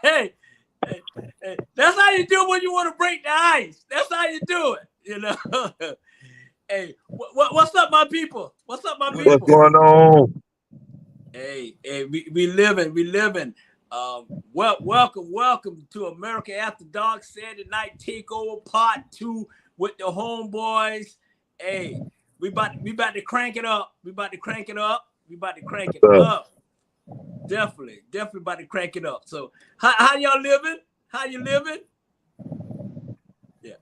Hey, that's how you do it when you want to break the ice. That's how you do it. Hey, what's up, my people? What's up, my people? What's going on? Hey, we living. Welcome to America After Dark Saturday Night Takeover Part 2 with the Homeboys. Hey, we about to crank it up. Definitely about to crank it up. So how y'all living? How you living? Yeah.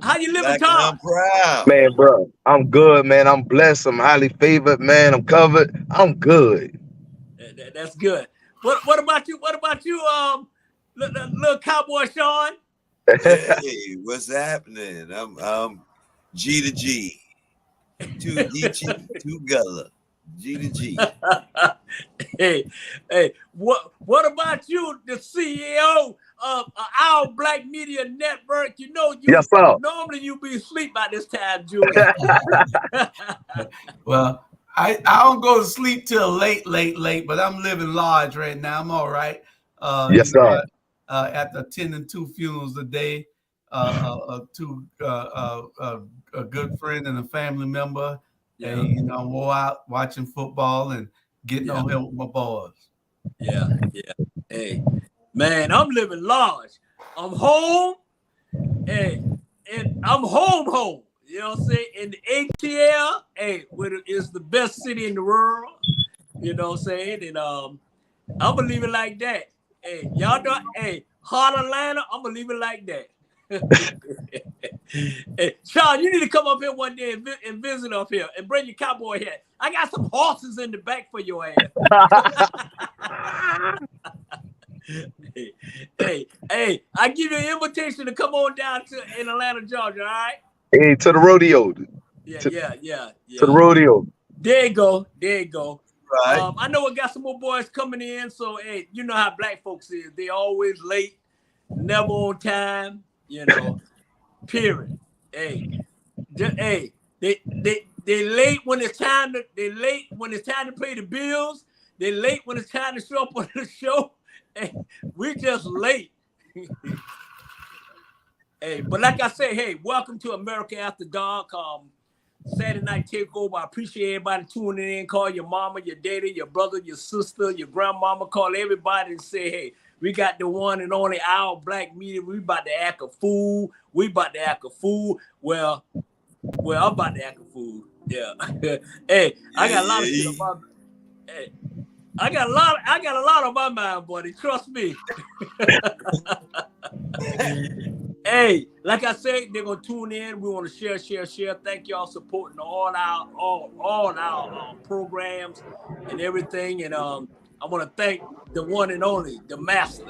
How you living, Tom? I'm proud. Man, bro, I'm good, man. I'm blessed. I'm highly favored, man. I'm covered. I'm good. That's good. What about you? Little cowboy Sean? Hey, what's happening? I'm G to G. Two Gullah. G to G. Hey, what about you, the CEO of Our Black Media Network? Yes, sir. Normally you be asleep by this time, Julie. Well, I don't go to sleep till late, but I'm living large right now. I'm all right. Yes, sir. After attending 2 funerals a day, to a good friend and a family member, and I'm out watching football and getting on here with my boys. Yeah. Hey, man, I'm living large. I'm home. Hey, and I'm home. You know what I'm saying? In the ATL, hey, it's the best city in the world. You know what I'm saying? And I'm gonna leave it like that. Hey, y'all know, hey, hot Atlanta, I'm gonna leave it like that. Hey, Sean, you need to come up here one day and visit up here and bring your cowboy hat. I got some horses in the back for your ass. Hey, I give you an invitation to come on down in Atlanta, Georgia, all right? Hey, to the rodeo. Yeah. To the rodeo. There you go. Right. I know we got some more boys coming in, so hey, you know how black folks is. They always late, never on time, period. Hey, they late when it's time to pay the bills. They late when it's time to show up on the show. Hey, we just late. Hey, but like I say, hey, welcome to America After Dark. Saturday Night Takeover. I appreciate everybody tuning in. Call your mama, your daddy, your brother, your sister, your grandmama. Call everybody and say, hey, we got the one and only Our Black Media. We about to act a fool. Well, I'm about to act a fool. Yeah. Hey, I got a lot of shit on my. Hey, I got a lot on my mind, buddy. Trust me. Hey, like I said, they're gonna tune in. We want to share. Thank y'all supporting all our programs and everything. And I want to thank the one and only, the master,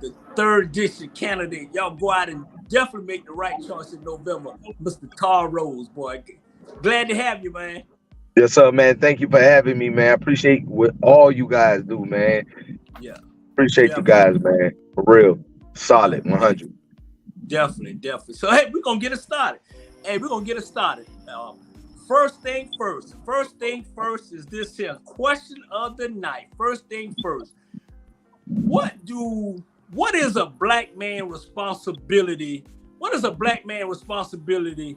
the 3rd district candidate. Y'all go out and definitely make the right choice in November, Mr. Tar Rose, boy. Glad to have you, man. Yes, sir, man. Thank you for having me, man. I appreciate what all you guys do, man. Yeah. Appreciate you guys, man. For real. Solid, 100. Definitely. So, hey, we're going to get it started. First thing first is this here question of the night. First thing first. What is a black man responsibility? What is a black man responsibility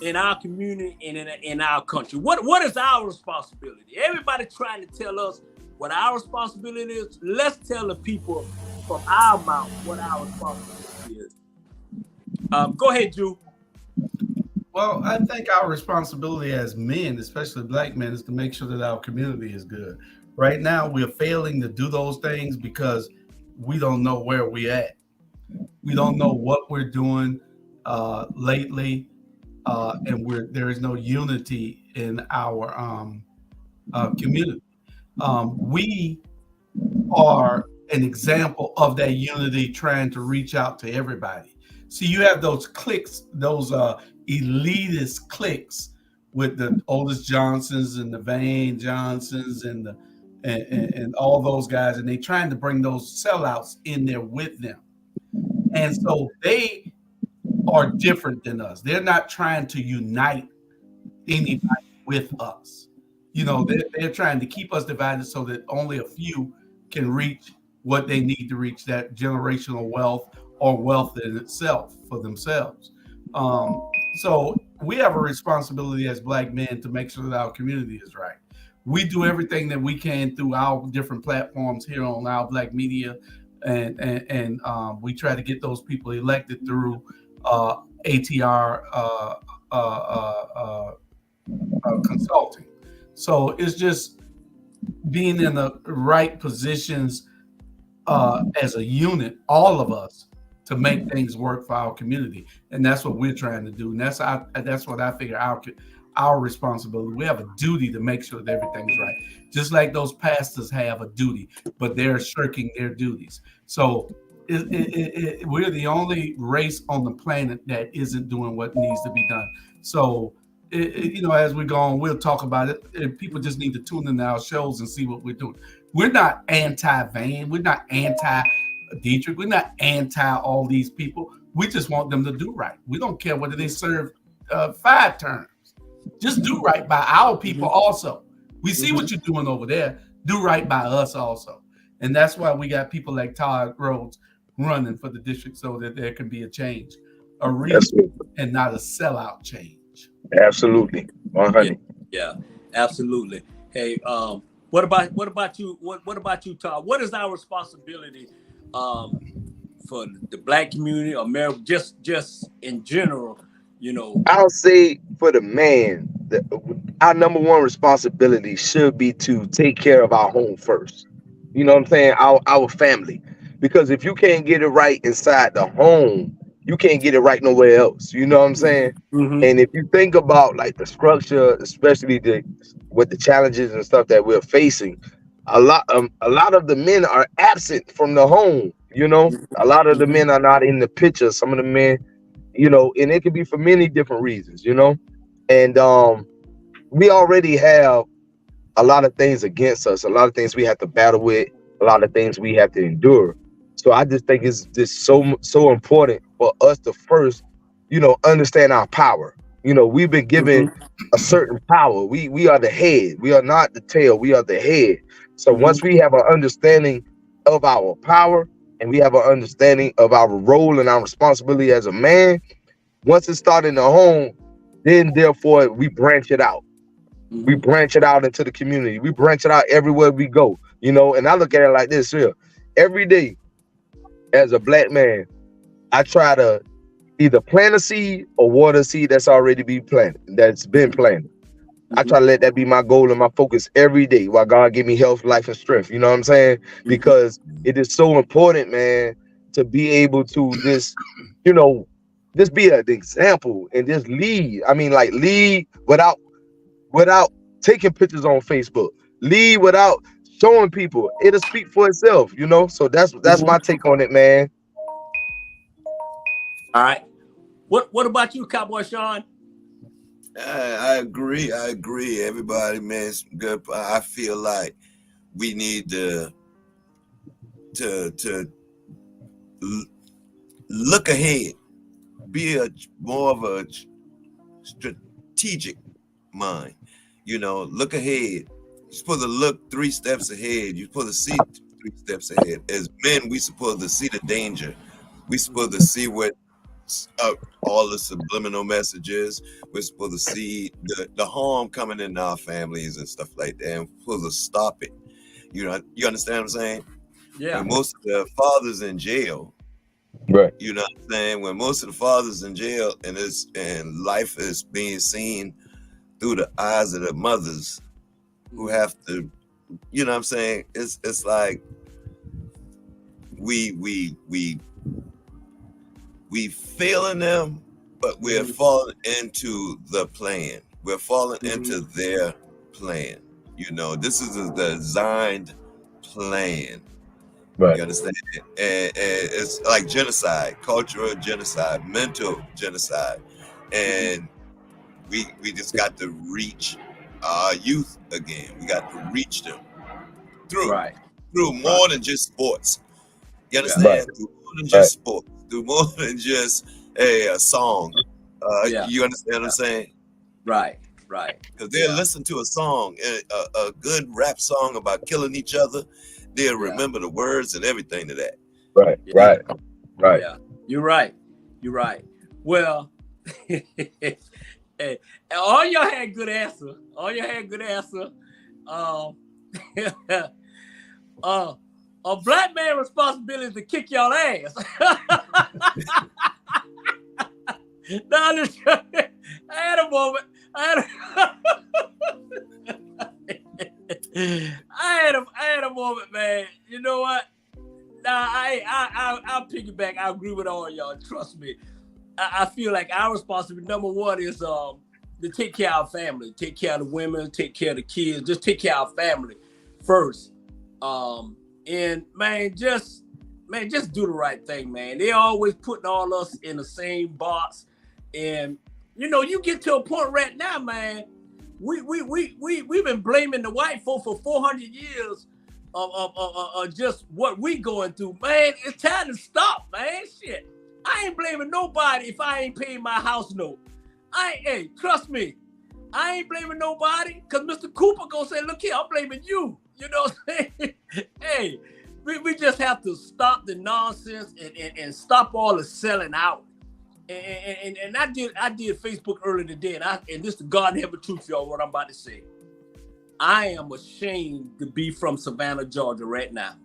in our community and in our country? What is our responsibility? Everybody trying to tell us what our responsibility is. Let's tell the people from our mouth what our responsibility is. Go ahead, Drew. Well, I think our responsibility as men, especially black men, is to make sure that our community is good. Right now, we're failing to do those things because we don't know where we're at. We don't know what we're doing lately, and there is no unity in our community. We are an example of that unity, trying to reach out to everybody. See, you have those cliques, those elitist cliques with the Otis Johnsons and the Vane Johnsons and all those guys, and they trying to bring those sellouts in there with them. And so they are different than us. They're not trying to unite anybody with us. You know, they're trying to keep us divided so that only a few can reach what they need to reach, that generational wealth or wealth in itself for themselves. So we have a responsibility as Black men to make sure that our community is right. We do everything that we can through our different platforms here on our Black media, and we try to get those people elected through ATR consulting. So it's just being in the right positions as a unit, all of us, to make things work for our community, and that's what we're trying to do. And that's what I figure our responsibility. We have a duty to make sure that everything's right, just like those pastors have a duty, but they're shirking their duties. So we're the only race on the planet that isn't doing what needs to be done. So you know, as we go on, we'll talk about it. People just need to tune into our shows and see what we're doing. We're not anti-Van. We're not anti-Dietrich. We're not anti all these people. We just want them to do right. We don't care whether they serve 5 terms. Just do right by our people also. We see what you're doing over there. Do right by us also. And that's why we got people like Todd Rhodes running for the district, so that there can be a change, a real and not a sellout change. Absolutely. 100. Yeah, absolutely. Hey, what about you? What about you, Todd? What is our responsibility for the Black community, America, just in general? You know, I'll say for the man, our number one responsibility should be to take care of our home first. You know what I'm saying? Our family. Because if you can't get it right inside the home, you can't get it right nowhere else. You know what I'm saying? And if you think about like the structure, especially with the challenges and stuff that we're facing, a lot of the men are absent from the home. You know, a lot of the men are not in the picture. Some of the men, you know, and it could be for many different reasons, you know. And we already have a lot of things against us, a lot of things we have to battle with, a lot of things we have to endure. So I just think it's just so important for us to first, you know, understand our power. You know, we've been given a certain power. We are the head. We are not the tail. We are the head. So once we have an understanding of our power and we have an understanding of our role and our responsibility as a man, once it starts in the home, then therefore we branch it out. We branch it out into the community. We branch it out everywhere we go, you know. And I look at it like this here. Every day as a Black man, I try to either plant a seed or water a seed that's already that's been planted. I try to let that be my goal and my focus every day while God give me health, life, and strength. You know what I'm saying? Because it is so important, man, to be able to just, you know, just be an example and just lead. I mean, like lead without taking pictures on Facebook. Lead without showing people. It'll speak for itself, you know. So that's my take on it, man. All right. What about you, Cowboy Sean? I agree. Everybody, man, it's good. I feel like we need to look ahead, be more of a strategic mind. You know, look ahead. You're supposed to look 3 steps ahead. You're supposed to see 3 steps ahead. As men, we supposed to see the danger. We supposed to see what all the subliminal messages. We're supposed to see the harm coming in our families and stuff like that. And we're supposed to stop it. You know, you understand what I'm saying? Yeah. When most of the fathers in jail, right? You know what I'm saying? When most of the fathers in jail and life is being seen through the eyes of the mothers who have to, you know what I'm saying? It's like we failing them, but we're falling into the plan. We're falling into their plan. You know, this is a designed plan. Right. You understand? And it's like genocide, cultural genocide, mental genocide. And we just got to reach our youth again. We got to reach them through more than just sports. You understand? Right. Through more than just sports. Through more than just a song. You understand what I'm saying? Right. Right. Because they'll listen to a song, a good rap song about killing each other. They'll remember the words and everything to that. Right. Yeah. Right. Right. Yeah. You're right. You're right. Well, hey, all y'all had good answer. All y'all had good answer. Um, a black man responsibility is to kick y'all ass. No, I had a moment. I had a moment, man. You know what? Nah, I'll piggyback. I agree with all y'all. Trust me. I feel like our responsibility, number one, is to take care of our family, take care of the women, take care of the kids, just take care of our family first. And just do the right thing, man. They always putting all us in the same box. And you get to a point right now, man. We've been blaming the white folk for 400 years of just what we going through, man. It's time to stop, man. Shit, I ain't blaming nobody if I ain't paying my house note. Hey, trust me, I ain't blaming nobody, because Mr. Cooper gonna say, look here, I'm blaming you. You know what I'm saying? Hey, we just have to stop the nonsense and stop all the selling out. And I did Facebook earlier today, and this is the God and heaven truth, y'all, what I'm about to say. I am ashamed to be from Savannah, Georgia right now.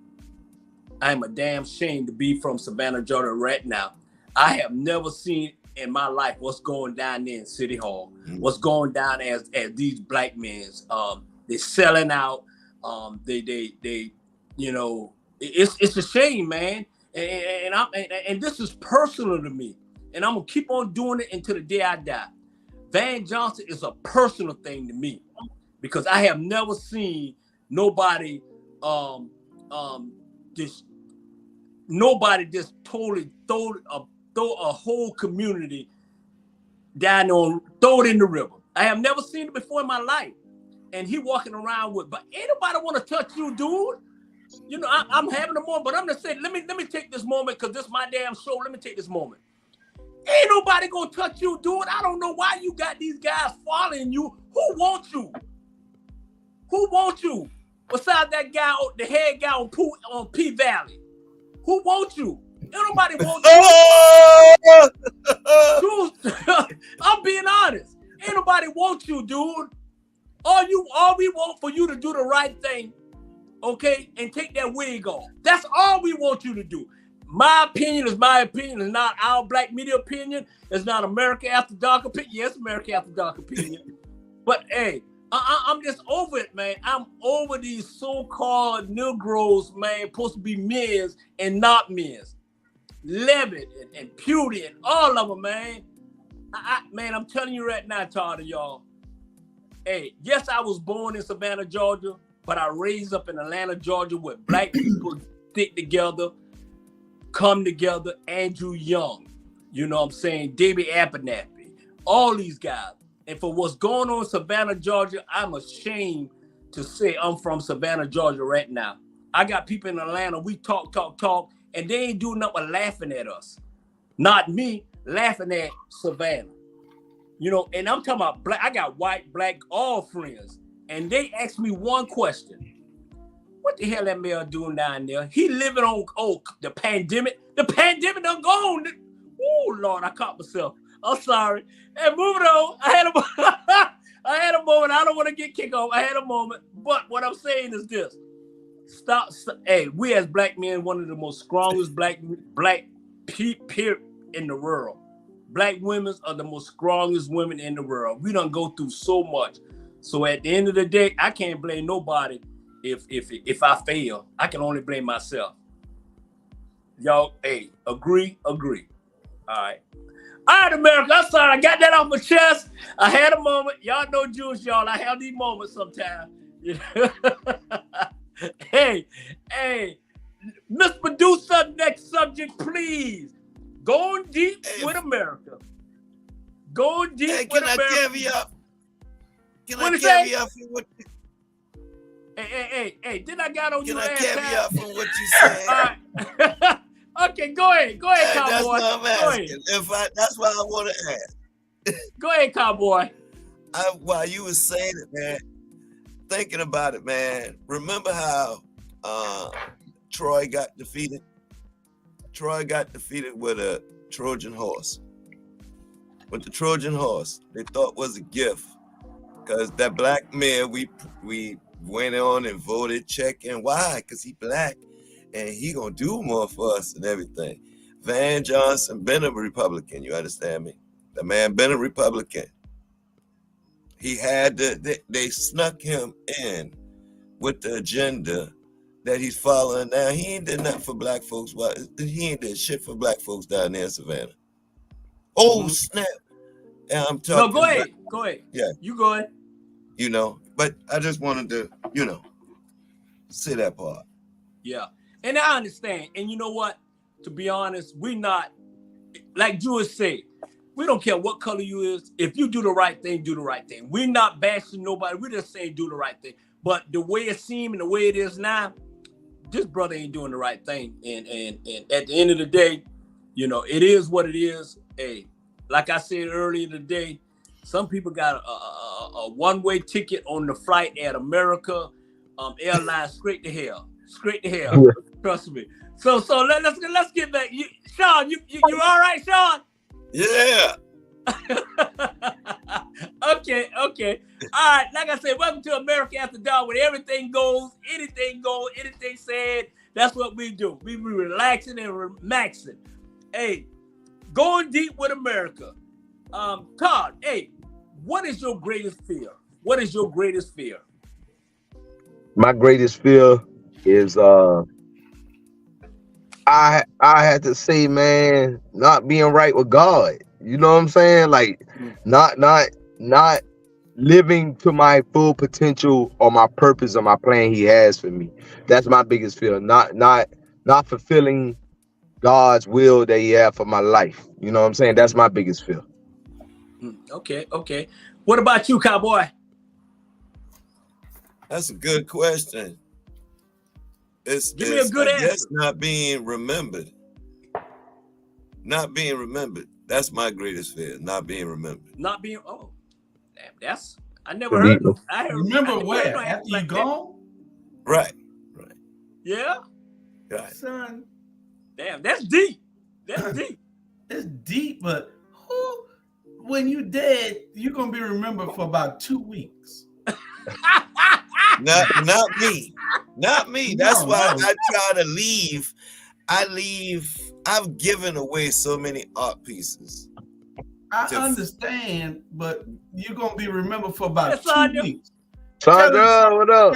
I am a damn shame to be from Savannah, Georgia right now. I have never seen in my life what's going down there in City Hall, what's going down as these black men. They're selling out. It's a shame, man. And this is personal to me. And I'm gonna keep on doing it until the day I die. Van Johnson is a personal thing to me, because I have never seen nobody just totally throw a whole community down on, throw it in the river. I have never seen it before in my life. And he walking around with, but ain't nobody want to touch you, dude. I'm having a moment, but I'm gonna say, let me take this moment, because this is my damn show. Let me take this moment. Ain't nobody gonna touch you, dude. I don't know why you got these guys following you. Who wants you? Who wants you? Besides that guy, the head guy on P Valley. Who wants you? Ain't nobody wants you. Dude, I'm being honest. Ain't nobody wants you, dude. All we want for you to do the right thing, okay, and take that wig off. That's all we want you to do. My opinion is my opinion. It's not our black media opinion. It's not America After Dark opinion. Yes, America After Dark opinion. But hey, I'm just over it, man. I'm over these so-called Negroes, man, supposed to be men's and not men's. Levitt and Pewdie and all of them, man. Man, I'm telling you right now, to all of y'all. Hey, yes, I was born in Savannah, Georgia, but I raised up in Atlanta, Georgia, where black people stick together, come together. Andrew Young, you know what I'm saying? David Abernathy, all these guys. And for what's going on in Savannah, Georgia, I'm ashamed to say I'm from Savannah, Georgia right now. I got people in Atlanta, we talk, and they ain't doing nothing but laughing at us. Not me, laughing at Savannah. And I'm talking about black. I got white, black, all friends. And they asked me one question. What the hell that man doing down there? He living on the pandemic. The pandemic done gone. Oh Lord, I caught myself. I'm sorry. Hey, moving on. I had a moment. I don't want to get kicked off. I had a moment. But what I'm saying is this. Stop. Hey, we as black men, one of the most strongest black people in the world. Black women are the most strongest women in the world. We done go through so much. So at the end of the day, I can't blame nobody if I fail. I can only blame myself. Y'all, hey, agree. All right. All right, America. I'm sorry. I got that off my chest. I had a moment. Y'all know Jewish, y'all. I have these moments sometimes. Hey, Miss Producer, next subject, please. Going deep with America. Going deep with America. Can I caveat from what? Hey, did I got on you? Can I caveat from what you said? All right. Okay, go ahead, cowboy. That's what I'm asking. That's why I want to ask. Go ahead, cowboy. while you was saying it, man, thinking about it, man. Remember how Troy got defeated? Troy got defeated with a Trojan horse. With the Trojan horse, they thought was a gift. Because that black man, we went on and voted check in. Why? Because he black and he gonna do more for us and everything. Van Johnson been a Republican, you understand me? The man been a Republican. He had they snuck him in with the agenda that he's following now. He ain't did nothing for black folks. He ain't did shit for black folks down there in Savannah. Oh, snap. And I'm talking. No, go ahead. Go ahead. Yeah. You go ahead. You know, but I just wanted to, say that part. Yeah. And I understand. And you know what? To be honest, we not, like Jewish said, we don't care what color you is. If you do the right thing, do the right thing. We're not bashing nobody. We're just saying do the right thing. But the way it seems and the way it is now, this brother ain't doing the right thing. And at the end of the day, it is what it is. Hey, like I said earlier today, some people got a one-way ticket on the flight at America Airlines straight to hell. Yeah. Trust me. So let's get back. Sean, you all right, Sean? Yeah. Okay. All right. Like I said, welcome to America After Dark, where everything goes, anything said. That's what we do. We be relaxing and maxing. Hey, going deep with America. Todd, hey, what is your greatest fear? My greatest fear is I had to say, man, not being right with God. You know what I'm saying? Like not living to my full potential or my purpose or my plan he has for me. That's my biggest fear. Not fulfilling God's will that he had for my life. You know what I'm saying? That's my biggest fear. Okay. What about you, Cowboy? That's a good question. Give me a good answer. Guess not being remembered. That's my greatest fear. Not being remembered. Oh, damn, I never heard. Remember where? After you gone? Right. Yeah. Right. Son. Damn, that's deep. It's deep, but when you dead, you're gonna be remembered for about 2 weeks. Not me. That's why I try to leave. I've given away so many art pieces. I understand, but you're gonna be remembered for about 2 weeks. Sandra, what up?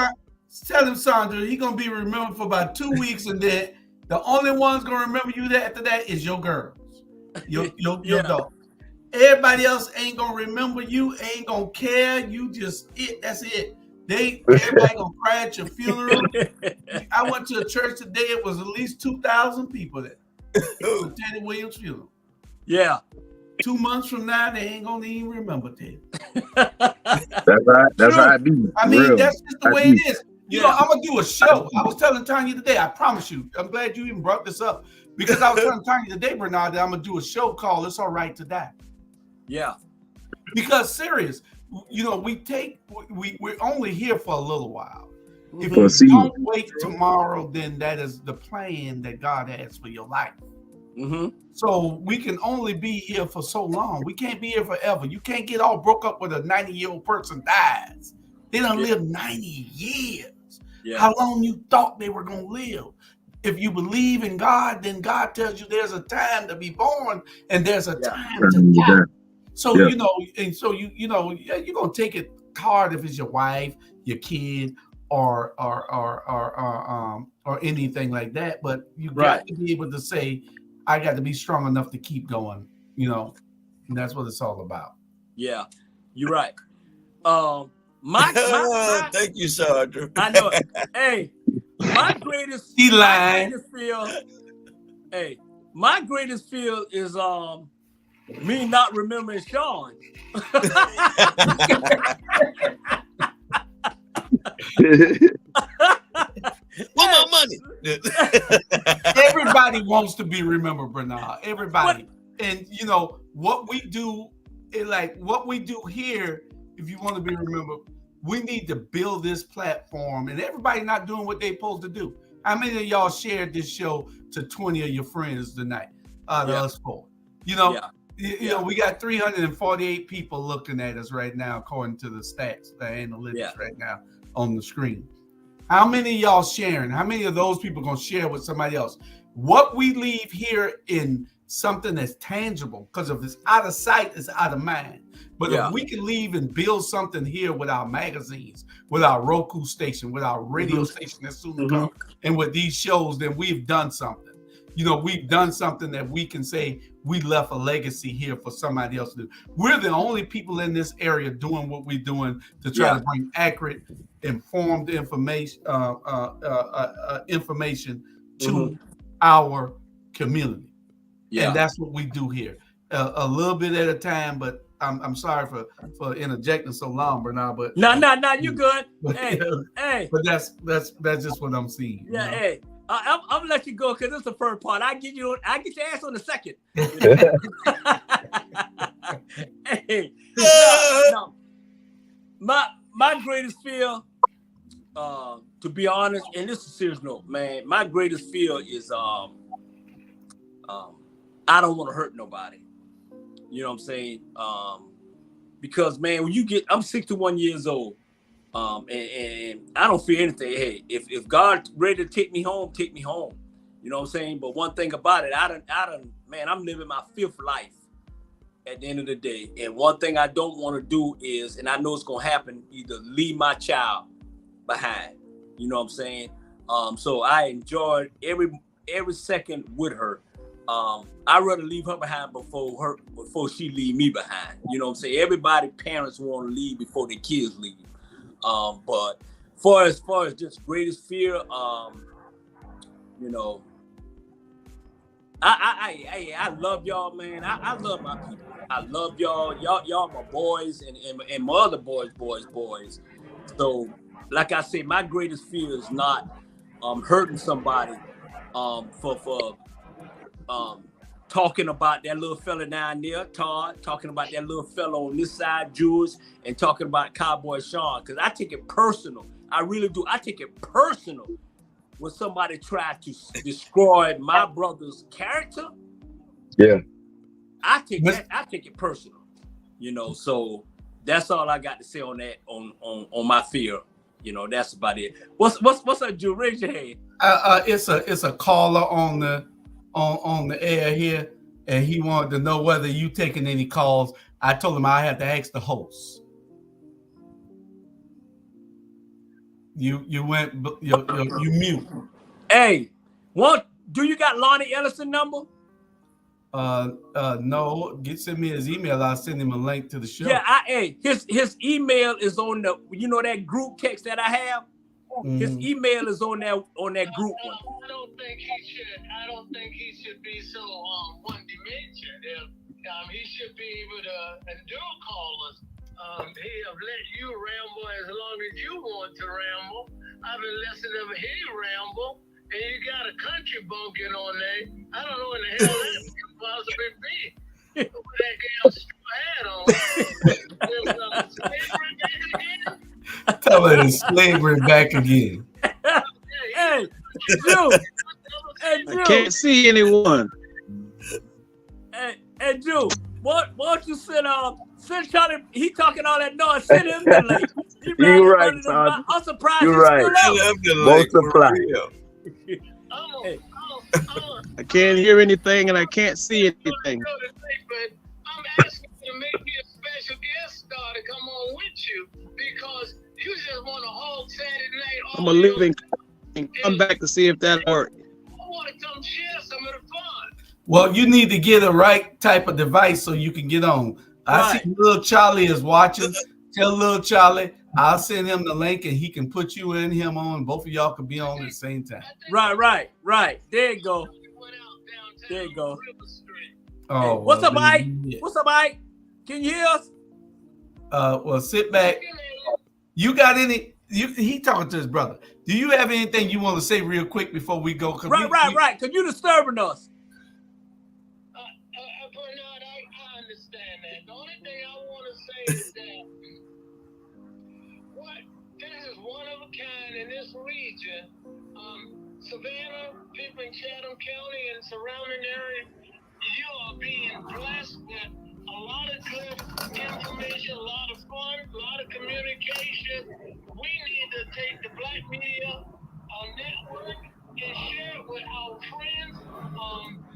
Tell him, Sandra, he's gonna be remembered for about 2 weeks, and then the only one's gonna remember you after that is your girls, your dog. Everybody else ain't gonna remember you, ain't gonna care. You just that's it. Everybody gonna cry at your funeral. I went to a church today. It was at least 2,000 people there. It was Teddy Williams' funeral. Yeah. 2 months from now, they ain't gonna even remember Teddy. That's how it be. I mean, that's just the way it is. I'm gonna do a show. I was telling Tanya today. I promise you. I'm glad you even brought this up because I was telling Tanya today, Bernard, that I'm gonna do a show called "It's All Right to Die." Yeah. Because serious. We're only here for a little while. If you don't wait tomorrow, then that is the plan that God has for your life. Mm-hmm. So we can only be here for so long. We can't be here forever. You can't get all broke up with a 90-year-old person dies. They don't live 90 years. Yeah. How long you thought they were going to live? If you believe in God, then God tells you there's a time to be born and there's a time to die. So, you're going to take it hard if it's your wife, your kid, or anything like that. But you got to be able to say, I got to be strong enough to keep going, and that's what it's all about. Yeah, you're right. Thank you, Sandra. I know. Hey, my greatest fear is me not remembering Sean. Where my money? Everybody wants to be remembered, Bernard. Everybody. And what we do, what we do here if you want to be remembered, we need to build this platform, and everybody not doing what they supposed to do. How many of y'all shared this show to 20 of your friends tonight out of us 4? You know, you know, we got 348 people looking at us right now, according to the stats, the analytics right now on the screen. How many of y'all sharing? How many of those people gonna share with somebody else? What we leave here in something that's tangible, because if it's out of sight, it's out of mind. But if we can leave and build something here with our magazines, with our Roku station, with our radio station that's soon to come, and with these shows, then we've done something. You know, we've done something that we can say we left a legacy here for somebody else to do. We're the only people in this area doing what we're doing to try to bring accurate, informed information, information to our community. And that's what we do here. A little bit at a time, but I'm sorry for interjecting so long, Bernard. But no, you good. Hey, but that's just what I'm seeing. Yeah, you know? Hey. I'm gonna let you go because it's the first part. I get your ass on the second. Hey, no. My greatest fear, to be honest, and this is a serious note, man. My greatest fear is I don't want to hurt nobody. You know what I'm saying? Because man, when I'm 61 years old. And I don't fear anything. Hey, if God ready to take me home, take me home. You know what I'm saying? But one thing about it, man, I'm living my 5th life at the end of the day. And one thing I don't want to do is, and I know it's gonna happen, either leave my child behind. You know what I'm saying? So I enjoyed every second with her. I'd rather leave her behind before she leave me behind. You know what I'm saying? Everybody, parents want to leave before their kids leave. But as far as just greatest fear, you know, I love y'all, man. I love my people. I love y'all. Y'all my boys and my other boys. So, like I said, my greatest fear is not hurting somebody for talking about that little fella down there, Todd, talking about that little fella on this side, Jules, and talking about Cowboy Sean, because I take it personal. I really do. I take it personal when somebody tried to destroy my brother's character. Yeah. I take it personal. You know, so that's all I got to say on that, on my fear. You know, that's about it. What's up, Jules? Raise your hand. It's a caller on the air here, and he wanted to know whether you taking any calls. I told him I had to ask the host. You mute. Hey, do you got Lonnie Ellison number? No. Send me his email. I'll send him a link to the show. Yeah, his email is on that group text that I have. His email is on that group one. I don't think he should be so one-dimensional. He should be able to endure callers. He have let you ramble as long as you want to ramble. I've been listening to him ramble, and you got a country bumpkin on there. I don't know what the hell that could possibly be. With that damn straw hat on. Slavery back again? Tell her it's slavery back again. Hey, Drew. I can't see anyone. Hey, Drew. Why don't you send Charlie? He talking all that noise. Send him the link. You're right, Todd. I'm surprised. You're right. Won't supply. I can't hear anything and I can't see anything. I'm asking you to make me a special guest star to come on with you because you just want to hold Saturday night. I'm gonna leave and come back to see if that works. I want to come share some of the fun. Well, you need to get a right type of device so you can get on. I see little Charlie is watching. Tell little Charlie I'll send him the link and he can put you and him on. Both of y'all can be on at the same time. Right. There you go. There you go. Oh, hey, what's up, Mike? What's up, Mike? Can you hear us? Well, sit back. You got any? He talking to his brother. Do you have anything you want to say real quick before we go? Right. Cause you disturbing us. Bernard, I understand that. The only thing I want to say is that kind in this region, Savannah, people in Chatham County and surrounding area, you are being blessed with a lot of good information, a lot of fun, a lot of communication. We need to take the Black Media Network and share it with our friends.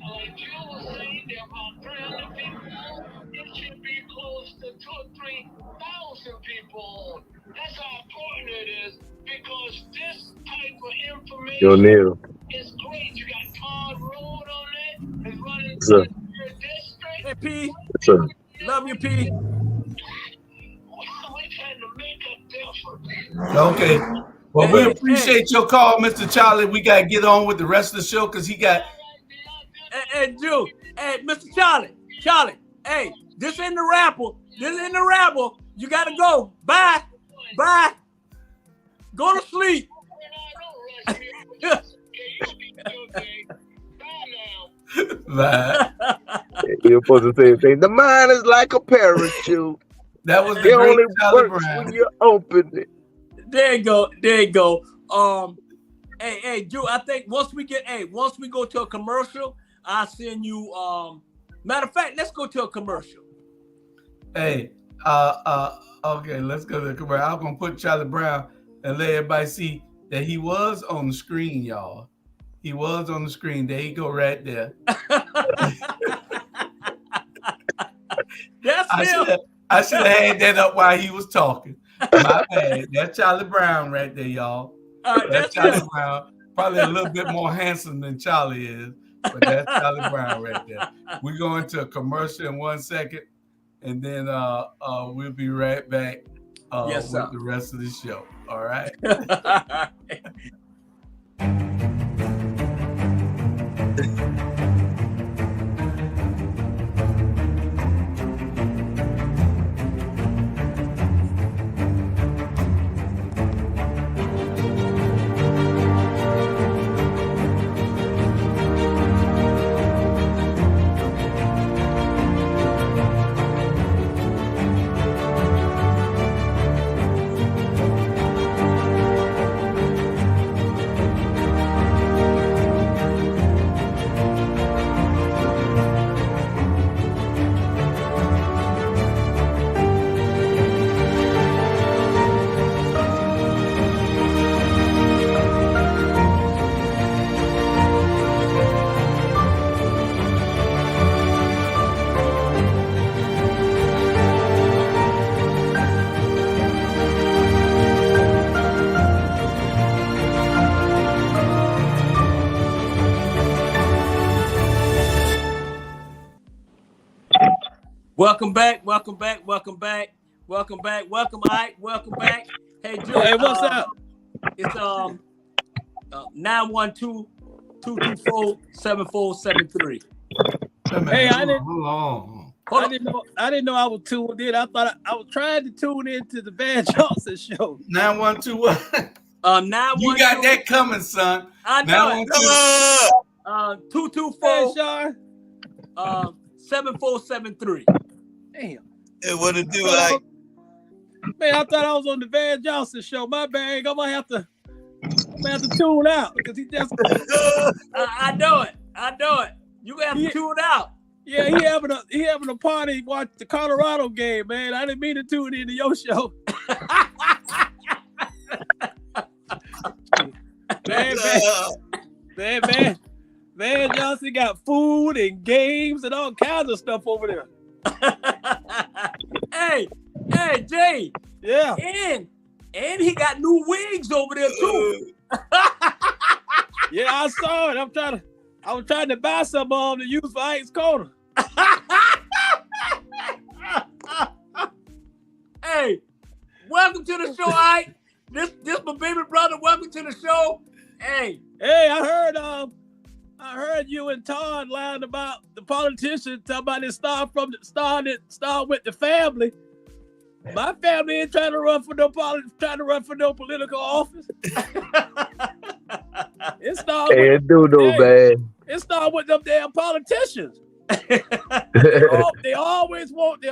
Like Jill was saying, there are about 300 people on. It should be close to 2,000 or 3,000 people on. That's how important it is, because this type of Yo, information Neil. is great. You got Todd Road on it. It's running Sir. through your district. Hey, P. Sir. Love you, P. We trying to make a difference. Okay. Well, we Hey, appreciate your call, Mr. Charlie. We got to get on with the rest of the show because he got. Hey, Jew. Hey, Mr. Charlie. Charlie. Hey, this ain't the rapper. This ain't the rapper. You gotta go. Bye. Bye. Go to sleep. Bye. You're supposed to say, the mind is like a parachute. That was the It great only Charlie works Brown. when you open it. There you go. There you go. Hey, Drew, I think once we go to a commercial, I'll send you matter of fact, let's go to a commercial. Hey, okay, let's go to the commercial. I'm gonna put Charlie Brown and let everybody see that he was on the screen, y'all. He was on the screen. There you go, right there. That's him. I should have had that up while he was talking. My bad. That's Charlie Brown right there, y'all. That's Charlie him. Brown. Probably a little bit more handsome than Charlie is, but that's Charlie Brown right there. We're going to a commercial in 1 second, and then we'll be right back Yes, with sir. the rest of the show. All right. Welcome back. Welcome back. Welcome back. Welcome back. Welcome, Ike. Welcome back. Hey, Drew. Hey, what's up? It's 912-224-7473. Hey, I didn't. Hold on. Hold I on. didn't know I was tuned in. I thought I was trying to tune in to the Van Johnson show. 912 what? 912. You got that coming, son. I know it. 912. Hey, 224 Sean. 7473. Damn. Hey, what it do? Like, Man, I thought I was on the Van Johnson show. My bad. I might have to tune out because he just. I know it. I know it. You got to tune out. Yeah, he having a party. Watch the Colorado game, man. I didn't mean to tune into your show. man. Van Johnson got food and games and all kinds of stuff over there. Hey, Jay. Yeah. And he got new wigs over there too. Yeah, I saw it. I was trying to buy some of them to use for Ike's Corner. Hey, welcome to the show, Ike. This my baby brother. Welcome to the show. Hey, I heard you and Todd lying about the politicians, talking about this star with the family. My family ain't trying to run for no political office. It started Hey, do no man. It started with them damn politicians. They always want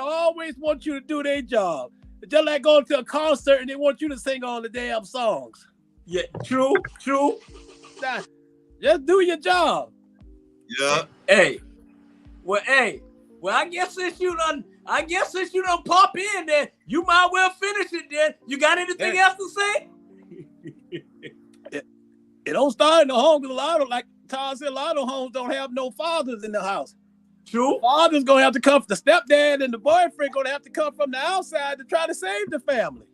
you to do their job. It's just like going to a concert and they want you to sing all the damn songs. Yeah, true. Nah, just do your job. Yeah. Hey, well, I guess since you done pop in there, you might well finish it then. You got anything else to say? It don't start in the home because a lot of, like Todd said, a lot of homes don't have no fathers in the house. True. The father's gonna have to come, the stepdad and the boyfriend gonna have to come from the outside to try to save the family.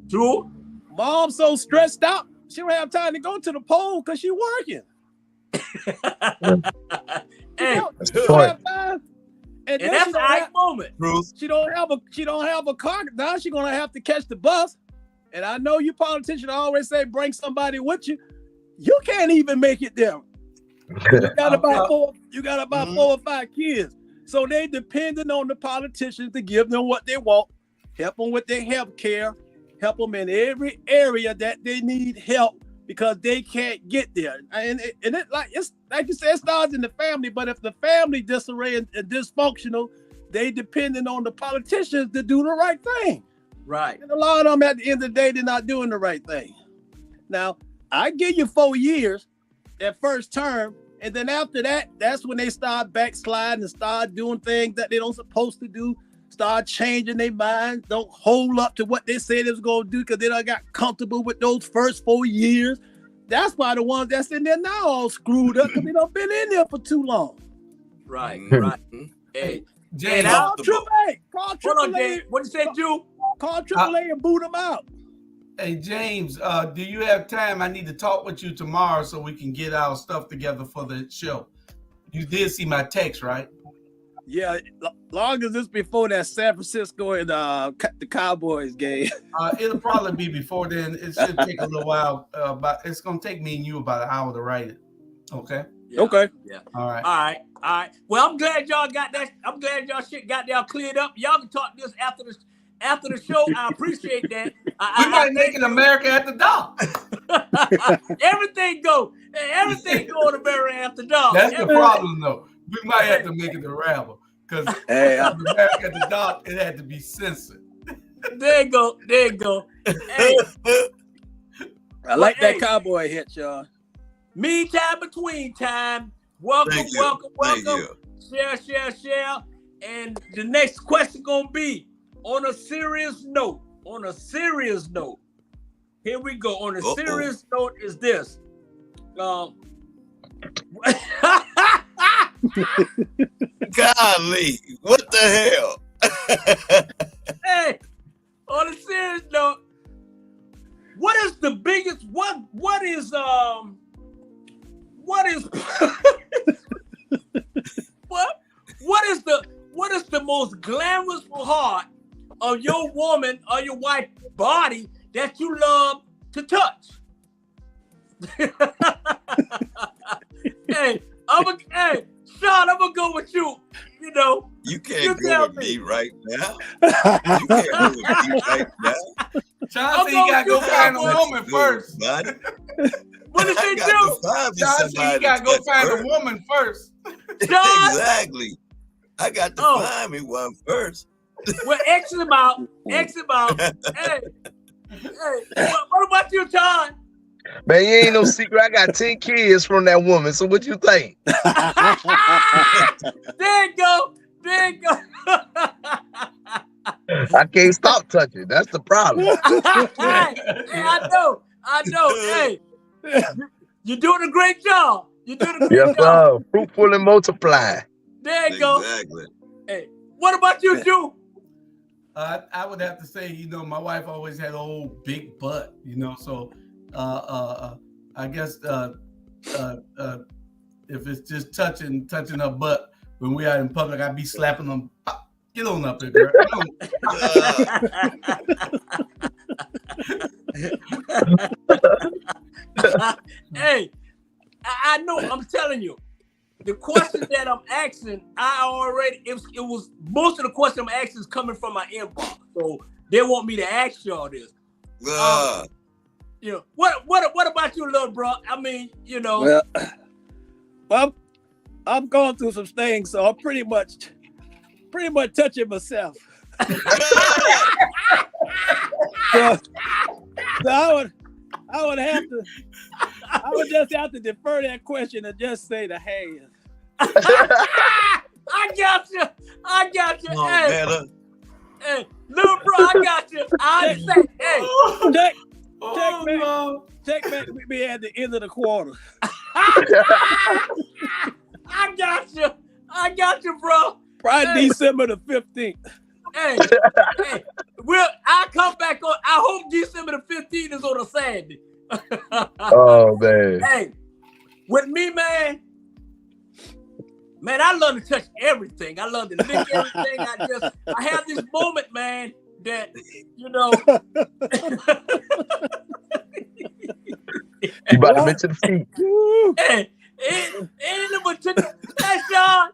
True. Mom's so stressed out, she don't have time to go to the pole because she's working. Hey, That's the point. and that's the right moment. Truth. She don't have a car. Now she's gonna have to catch the bus. And I know you politicians always say bring somebody with you. You can't even make it there. You got about 4 or 5 kids. So they depending on the politicians to give them what they want, help them with their health care, help them in every area that they need help because they can't get there. And it's like you said, it starts in the family, but if the family disarray and dysfunctional, they depending on the politicians to do the right thing. Right. And a lot of them at the end of the day, they're not doing the right thing. Now, I give you 4 years, that first term, and then after that, that's when they start backsliding and start doing things that they don't supposed to do, start changing their minds, don't hold up to what they said they was going to do because they done got comfortable with those first 4 years. That's why the ones that's in there now all screwed up because they done been in there for too long. Right. Mm-hmm. Hey, James, Call AAA. Call hold on, AAA. Jay. What you say, Jew? Call AAA and boot them out. Hey, James, do you have time? I need to talk with you tomorrow so we can get our stuff together for the show. You did see my text, right? Yeah, long as it's before that San Francisco and the Cowboys game. It'll probably be before then. It should take a little while, but it's going to take me and you about an hour to write it. Okay? Yeah. Okay. Yeah. All right. All right. Well, I'm glad y'all got that. I'm glad y'all shit got that cleared up. Y'all can talk this after the show. I appreciate that. We might make it America at the dock. Everything go in America after dark. That's the problem, though. We might have to make it a rabble because Hey, America at the dock, it had to be censored. There you go. Hey, I like that cowboy hit, y'all. meantime, between time. Welcome. Thank you. Share. And the next question gonna be on a serious note. Here we go. On a serious note is this. Golly, what the hell? Hey, on a serious note, what is the biggest what is what is the most glamorous part of your woman or your wife's body that you love to touch? Hey, Sean, I'm gonna go with you. You know, you can't go with me right now. You can't go with me right now. Chauncey, you gotta go find a woman first. Buddy. What did they do? Chauncey, you gotta go find a woman first. John? Exactly. I got to find me one first. Well, X him out. Hey, what about you, John? Man, you ain't no secret. I got 10 kids from that woman. So what you think? There you go. I can't stop touching. That's the problem. Hey, I know. Hey, you're doing a great job. Yes, sir. Fruitful and multiply. There you go. Exactly. Hey, what about you, Drew? I would have to say, my wife always had an old big butt, so I guess if it's just touching her butt when we out in public, I'd be slapping them. Get on up there, girl. Hey, I know. I'm telling you, the question that I'm asking, it was most of the question I'm asking is coming from my inbox, so they want me to ask y'all this. What about you, little bro? I mean, Well, I'm going through some things, so I'm pretty much touching myself. So I would just have to defer that question and just say the hands. I got you. Come on, Hey, better. hey, little bro, I got you. I say, hey. Check back with me at the end of the quarter. I got you, bro. Friday, December the 15th. Hey, I'll come back on. I hope December the 15th is on a Saturday. Oh man. Hey, with me, man, I love to touch everything. I love to lick everything. I have this moment, man, that, you know. You about to mention the feet. Hey, in a particular, that's Sean.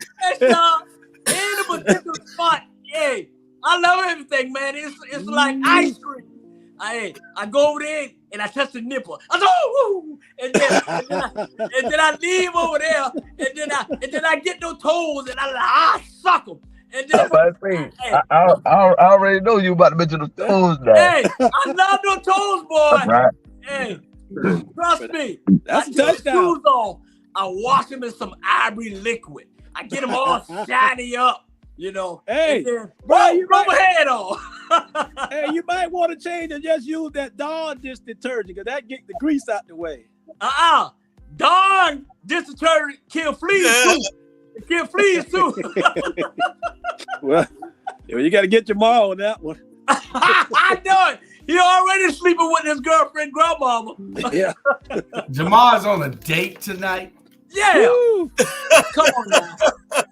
In a particular spot. Hey, I love everything, man. It's like ice cream. I go over there and I touch the nipple. I go, woo, and then I leave over there, and then I get no toes and I suck them. And then I already know you about to mention the toes now. Hey, I love no toes, boy. Right. Hey, trust me. That's I a take touchdown. shoes off. I wash them in some ivory liquid. I get them all shiny up, you know. Hey, and then, bro, you rub might- my head on. Hey, you might want to change and just use that Dawn dish detergent because that get the grease out the way. Dawn dish detergent kill fleas too. Kill fleas too. Well, you got to get Jamal on that one. I know it. He already sleeping with his girlfriend, grandmama. Yeah. Jamal's on a date tonight. Yeah. Woo. Come on now.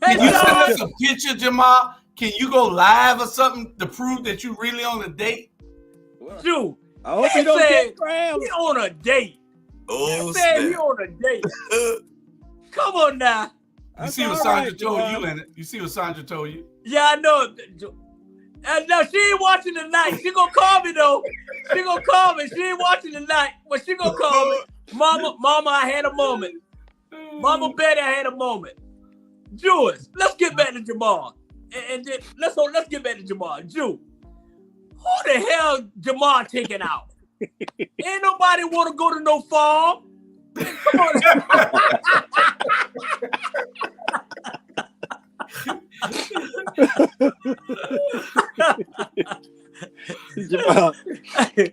Hey, Can you send John. us a picture, Jamal? Can you go live or something to prove that you really on a date? Dude, I hope he you don't said get crammed. he on a date. Oh, He said he snap. on a date. Come on now. You That's see what all Sandra right, told Jamal. you in it. You see what Sandra told you. Yeah, I know. And no, she ain't watching tonight. She gonna call me though. She gonna call me. She ain't watching tonight, but she gonna call me. Mama, I had a moment. Mama Betty, I had a moment. Jewish, let's get back to Jamal. And then let's get back to Jamal. Jew, who the hell Jamal taking out? Ain't nobody want to go to no farm. Come on.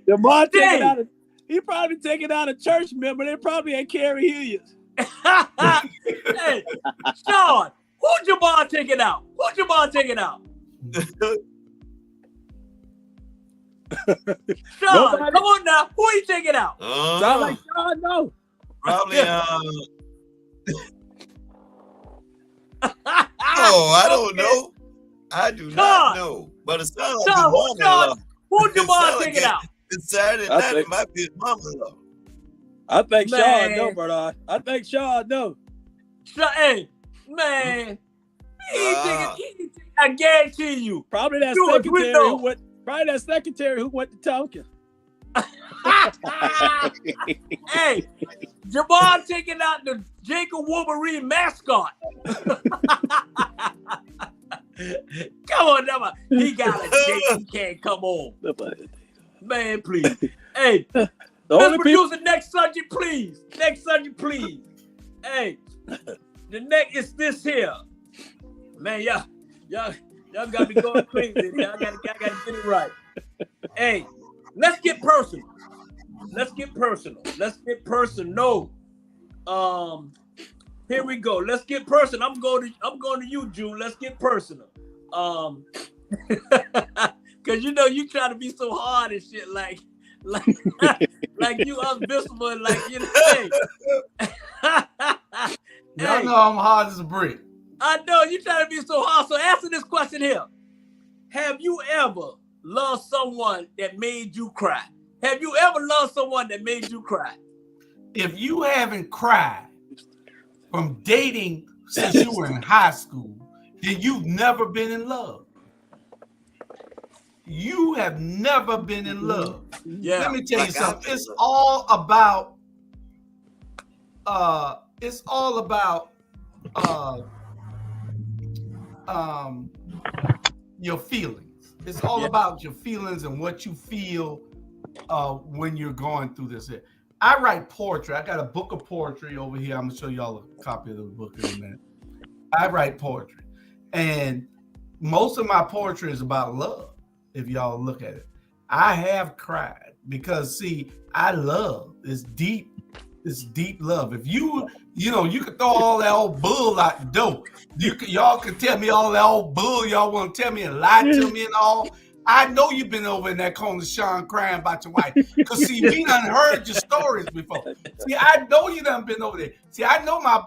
Jamal taking Dang. out he probably taking out a church member. They probably ain't Carrie Hilliard. Hey, Sean, who Jamal taking out? Who Jamal taking out? Sean, Nobody. come on now. Who he taking out? Sound like Sean, no. Probably. Oh, I don't know. I do not know. But it sounds like Sean, his mama-in-law. who It Jamal sound like taking it. out? It's Saturday I night. think- It might be his mama-in-law. I think Man. Sean no, brother. I think Sean no. Hey, man. He ain't Ah. taking, I guarantee you. Probably that Do it, secretary know. who went. Probably that secretary who went to talking. Hey, Jamal taking out the Jacob Wolverine mascot. Come on, never. He got a date. He can't come on. Man, please. Hey, The let's only people. produce the next subject, please. Next subject, please. Hey, the next is this here. Man, y'all got me going crazy. I gotta get it right. Hey, let's get personal. Let's get personal. Here we go. Let's get personal. I'm going to you, June. Let's get personal. Cause you know you try to be so hard and shit, like you unvisible, and like you know. Hey. Y'all Hey, know I'm hard as a brick. I know you try to be so hard. So answer this question here: have you ever loved someone that made you cry? Have you ever loved someone that made you cry? If you haven't cried from dating since you were in high school, then you've never been in love. You have never been in love. Yeah. Let me tell I you got something. you. It's all about your feelings. It's all Yeah. about your feelings and what you feel when you're going through this. I write poetry. I got a book of poetry over here. I'm gonna show y'all a copy of the book in a minute. I write poetry, and most of my poetry is about love. If y'all look at it, I have cried because see, I love. It's deep. It's deep love. If you can throw all that old bull out the door. Y'all can tell me all that old bull y'all want to tell me and lie to me and all. I know you've been over in that corner, Sean, crying about your wife. Because, see, we done heard your stories before. See, I know you done been over there. See, I know my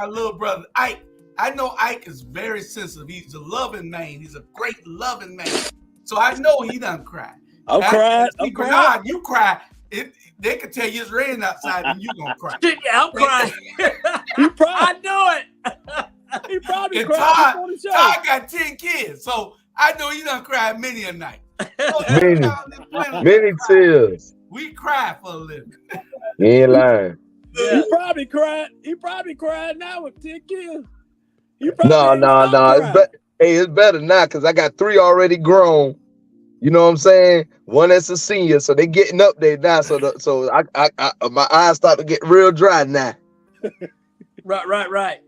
little brother, Ike. I know Ike is very sensitive. He's a loving man. He's a great loving man. So I know he done cried. I'm crying. Bernard, you cry. They can tell you it's raining outside and you gonna cry. Yeah, I'm crying. I know it. He probably And cried before the show. Todd got 10 kids, so I know he done cried many a night. Many tears. We cry for a living. You ain't lying. He probably cried. He probably cried now with 10 kids. No. It's better now because I got 3 already grown. You know what I'm saying? One that's a senior, so they getting up there now. So I my eyes start to get real dry now. Right.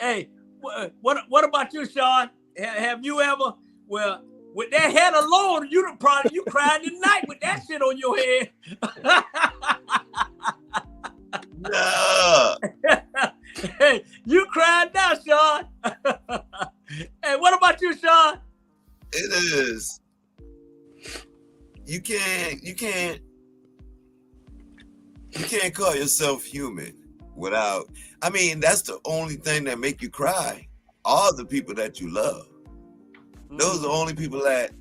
Hey, what about you, Sean? Have you ever? Well, with that head alone, you cried tonight with that shit on your head. No. Hey, you cried now, Sean. Hey, what about you, Sean? It is. You can't call yourself human without. I mean, that's the only thing that make you cry. All the people that you love. Those are the only people that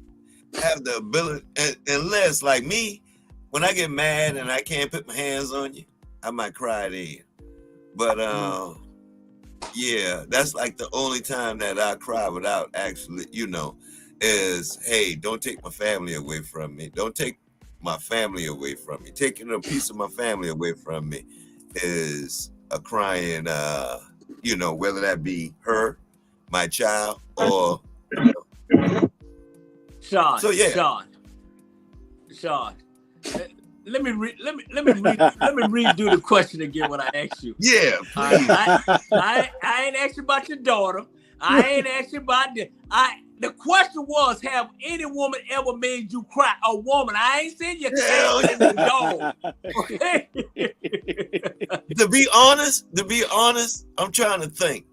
have the ability. Unless, like me, when I get mad and I can't put my hands on you, I might cry then. But yeah, that's like the only time that I cry without actually, is, hey, don't take my family away from me. Don't take my family away from me. Taking a piece of my family away from me is a crying, whether that be her, my child, or Sean. So yeah. Sean. Let me redo the question again. What I asked you. Yeah, please. I ain't asked you about your daughter. I ain't asked you about the question was, have any woman ever made you cry? A woman. I ain't saying you can't the dog. Okay? To be honest, I'm trying to think.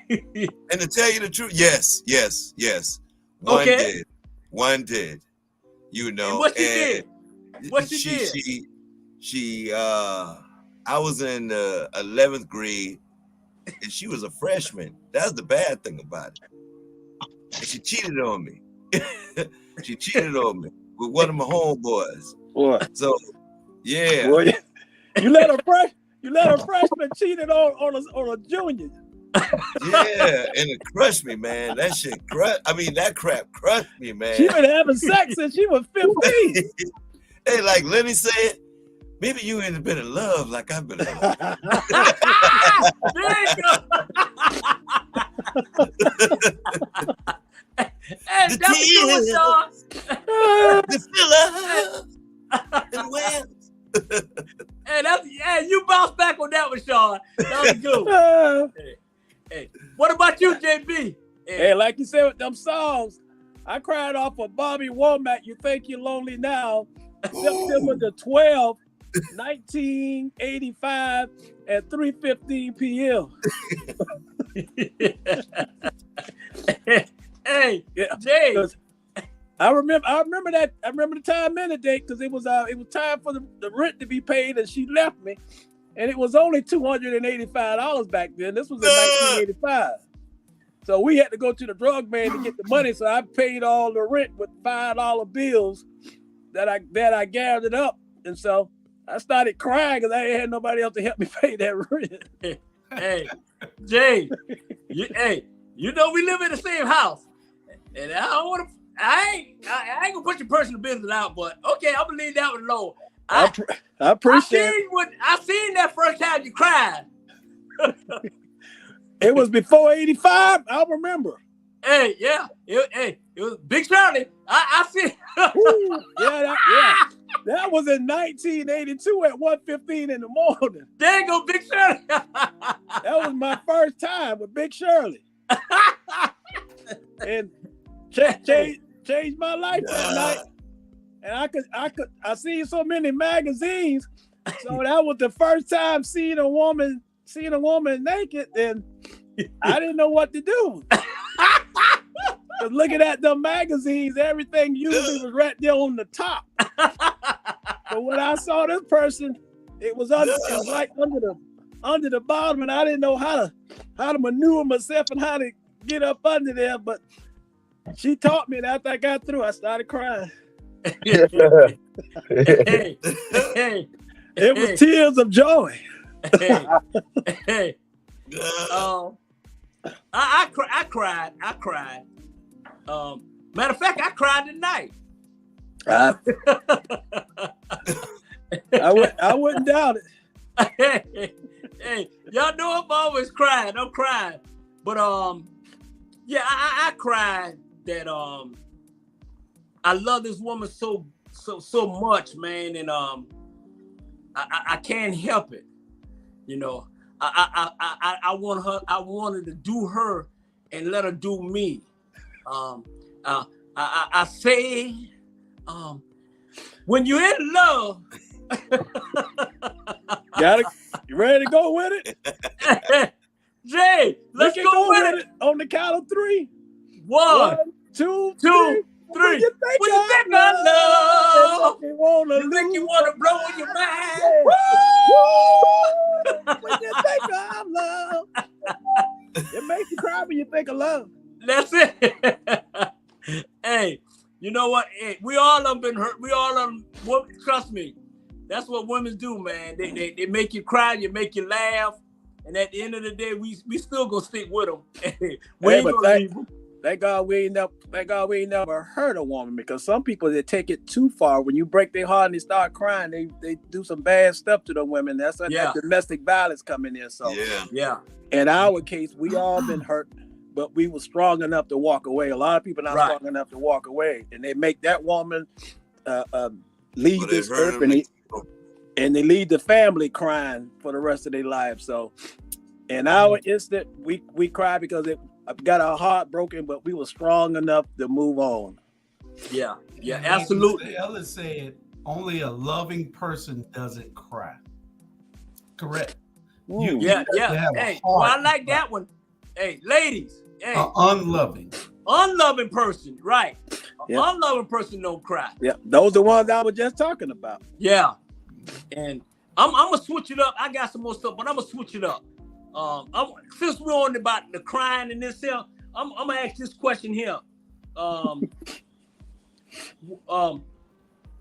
And to tell you the truth, yes. One did. And what she did? What she did? She I was in 11th grade and she was a freshman. That's the bad thing about it. And she cheated on me. She cheated on me with one of my homeboys. What? So yeah. Boy, you let a freshman cheated on a junior. Yeah, and it crushed me, man. That shit that crap crushed me, man. She been having sex since she was 15. Hey, like Lenny said, maybe you ain't been in love like I've been in love. There you go. Hey, The that's tears, Sean. the filler, and wells. Hey, you bounced back on that one, Sean. That was good. Hey, what about you, JB? Hey, like you said with them songs, I cried off of Bobby Womack, You Think You're Lonely Now, September the 12th, 1985 at 3:15 p.m. Hey, Yeah, Jay. I remember the time and the date because it was time for the rent to be paid and she left me. And it was only $285 back then. This was in 1985. So we had to go to the drug man to get the money. So I paid all the rent with $5 bills that I gathered up. And so I started crying because I ain't had nobody else to help me pay that rent. Hey, Jay, you know we live in the same house. And I ain't gonna put your personal business out, but okay, I'm gonna leave that one alone. I appreciate it. I seen that first time you cried. It was before 85. I remember. Hey, yeah. It was Big Shirley. I see. Yeah. That was in 1982 at 1:15 in the morning. There you go, Big Shirley. That was my first time with Big Shirley. And changed my life that night. And I seen so many magazines. So that was the first time seeing a woman naked, and I didn't know what to do. Cause looking at the magazines, everything usually was right there on the top. But when I saw this person, it was like under the bottom, and I didn't know how to maneuver myself and how to get up under there. But she taught me, and after I got through, I started crying. Hey, It was tears of joy. Hey. I cried. Matter of fact, I cried tonight. I wouldn't doubt it. Hey, y'all know I'm always crying. I'm crying, but yeah, I cried that I love this woman so much, man, and I can't help it. You know, I want her. I wanted to do her and let her do me. I say, when you're in love, you ready to go with it? Jay, let's go with it. On the count of three. One, two, three. When you think I love, you make you want to blow in your mind. When you think of love, it makes you cry when you think of love. That's it. Hey, you know what? Hey, we all have been hurt. We all have. Trust me, that's what women do, man. They make you cry, you make you laugh, and at the end of the day, we still gonna stick with them. We ain't gonna leave them. Thank God we ain't never hurt a woman, because some people that take it too far, when you break their heart and they start crying, they do some bad stuff to the women. That's that domestic violence coming in. So yeah. In our case, we all been hurt, but we were strong enough to walk away. A lot of people not strong enough to walk away, and they make that woman leave this earth, and they leave the family crying for the rest of their lives. So in our instant, we cry because I got our heart broken, but we were strong enough to move on. Yeah, absolutely. Ellis said, only a loving person doesn't cry. Correct. Yeah. Hey, well, I like that one. Hey, ladies. Hey, unloving person, right? Unloving person don't cry. Yeah, those are the ones I was just talking about. Yeah, and I'm gonna switch it up. I got some more stuff, but I'm gonna switch it up. Since we're on about the crying in this here, I'm gonna ask this question here.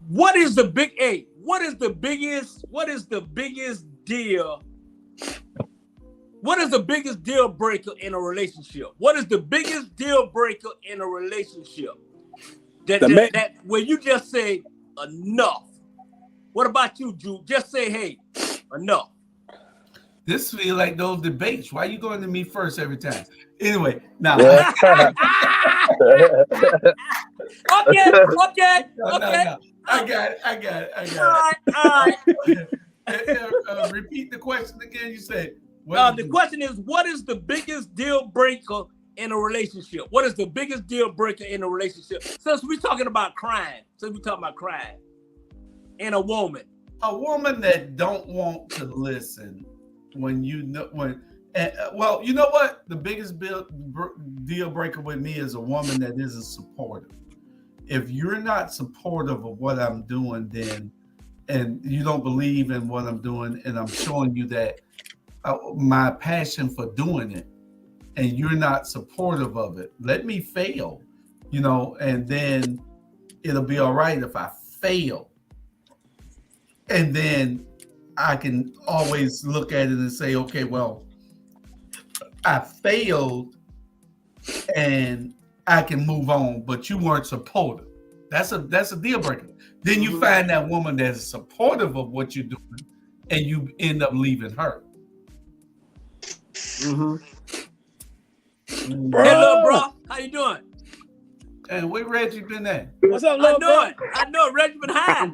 What is the biggest deal? What is the biggest deal breaker in a relationship? What is the biggest deal breaker in a relationship? That where you just say enough. What about you, Drew? Just say, hey, enough. This feels like those debates. Why are you going to me first every time? Anyway, now. Okay. No. I got it. All right. Repeat the question again. You said. The question is, what is the biggest deal breaker in a relationship? What is the biggest deal breaker in a relationship? Since we're talking about crying, in a woman. A woman that don't want to listen when you know well, you know what? The biggest deal breaker with me is a woman that isn't supportive. If you're not supportive of what I'm doing, then, and you don't believe in what I'm doing, and I'm showing you that my passion for doing it, and you're not supportive of it, let me fail, and then it'll be all right if I fail. And then I can always look at it and say, okay, well, I failed and I can move on, but you weren't supportive. That's a deal breaker. Then you find that woman that's supportive of what you're doing, and you end up leaving her. Mm-hmm. Hey, little bro, how you doing? And where Reggie been at? What's up, little bro? I know it. Reggie been high.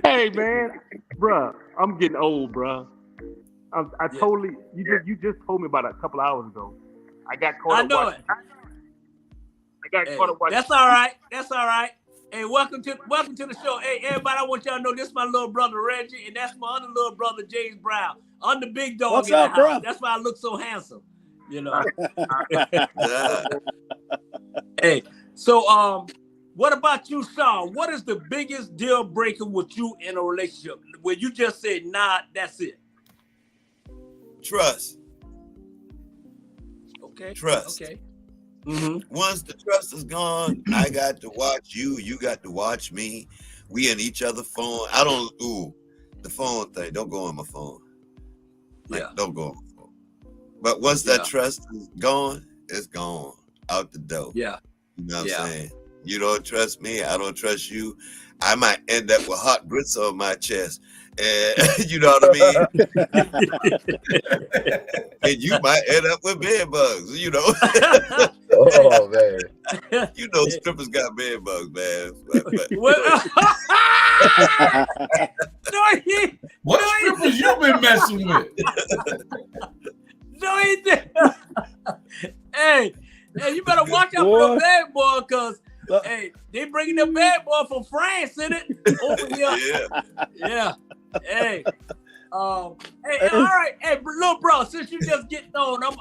Hey man, bruh, I'm getting old, bruh. I totally you just told me about it a couple hours ago. I got caught I up know watching. it. I got Hey, caught up watching. that's all right. That's all right. Hey, welcome to the show. Hey, everybody, I want y'all to know this is my little brother Reggie, and that's my other little brother James Brown. I'm the big dog What's in the up, house. bro? That's why I look so handsome. You know. Yeah. Hey, so what about you, Sean? What is the biggest deal breaker with you in a relationship where you just said, nah, that's it? Trust. Okay. Trust. Okay. Mm-hmm. Once the trust is gone, I got to watch you. You got to watch me. We in each other phone. I don't. The phone thing. Don't go on my phone. Don't go on my phone. But once that trust is gone, it's gone out the door. Yeah. You know what I'm saying? You don't trust me. I don't trust you. I might end up with hot grits on my chest. And you know what I mean? And you might end up with bed bugs, you know. Oh man. You know strippers got bed bugs, man. What strippers you been messing with? No, he did. Hey, you better watch out for the bad boy, cause hey, they bringing the bad boy from France, isn't it? Over here. Yeah. Hey. Hey, all right. Hey, little bro, since you just getting on, I'm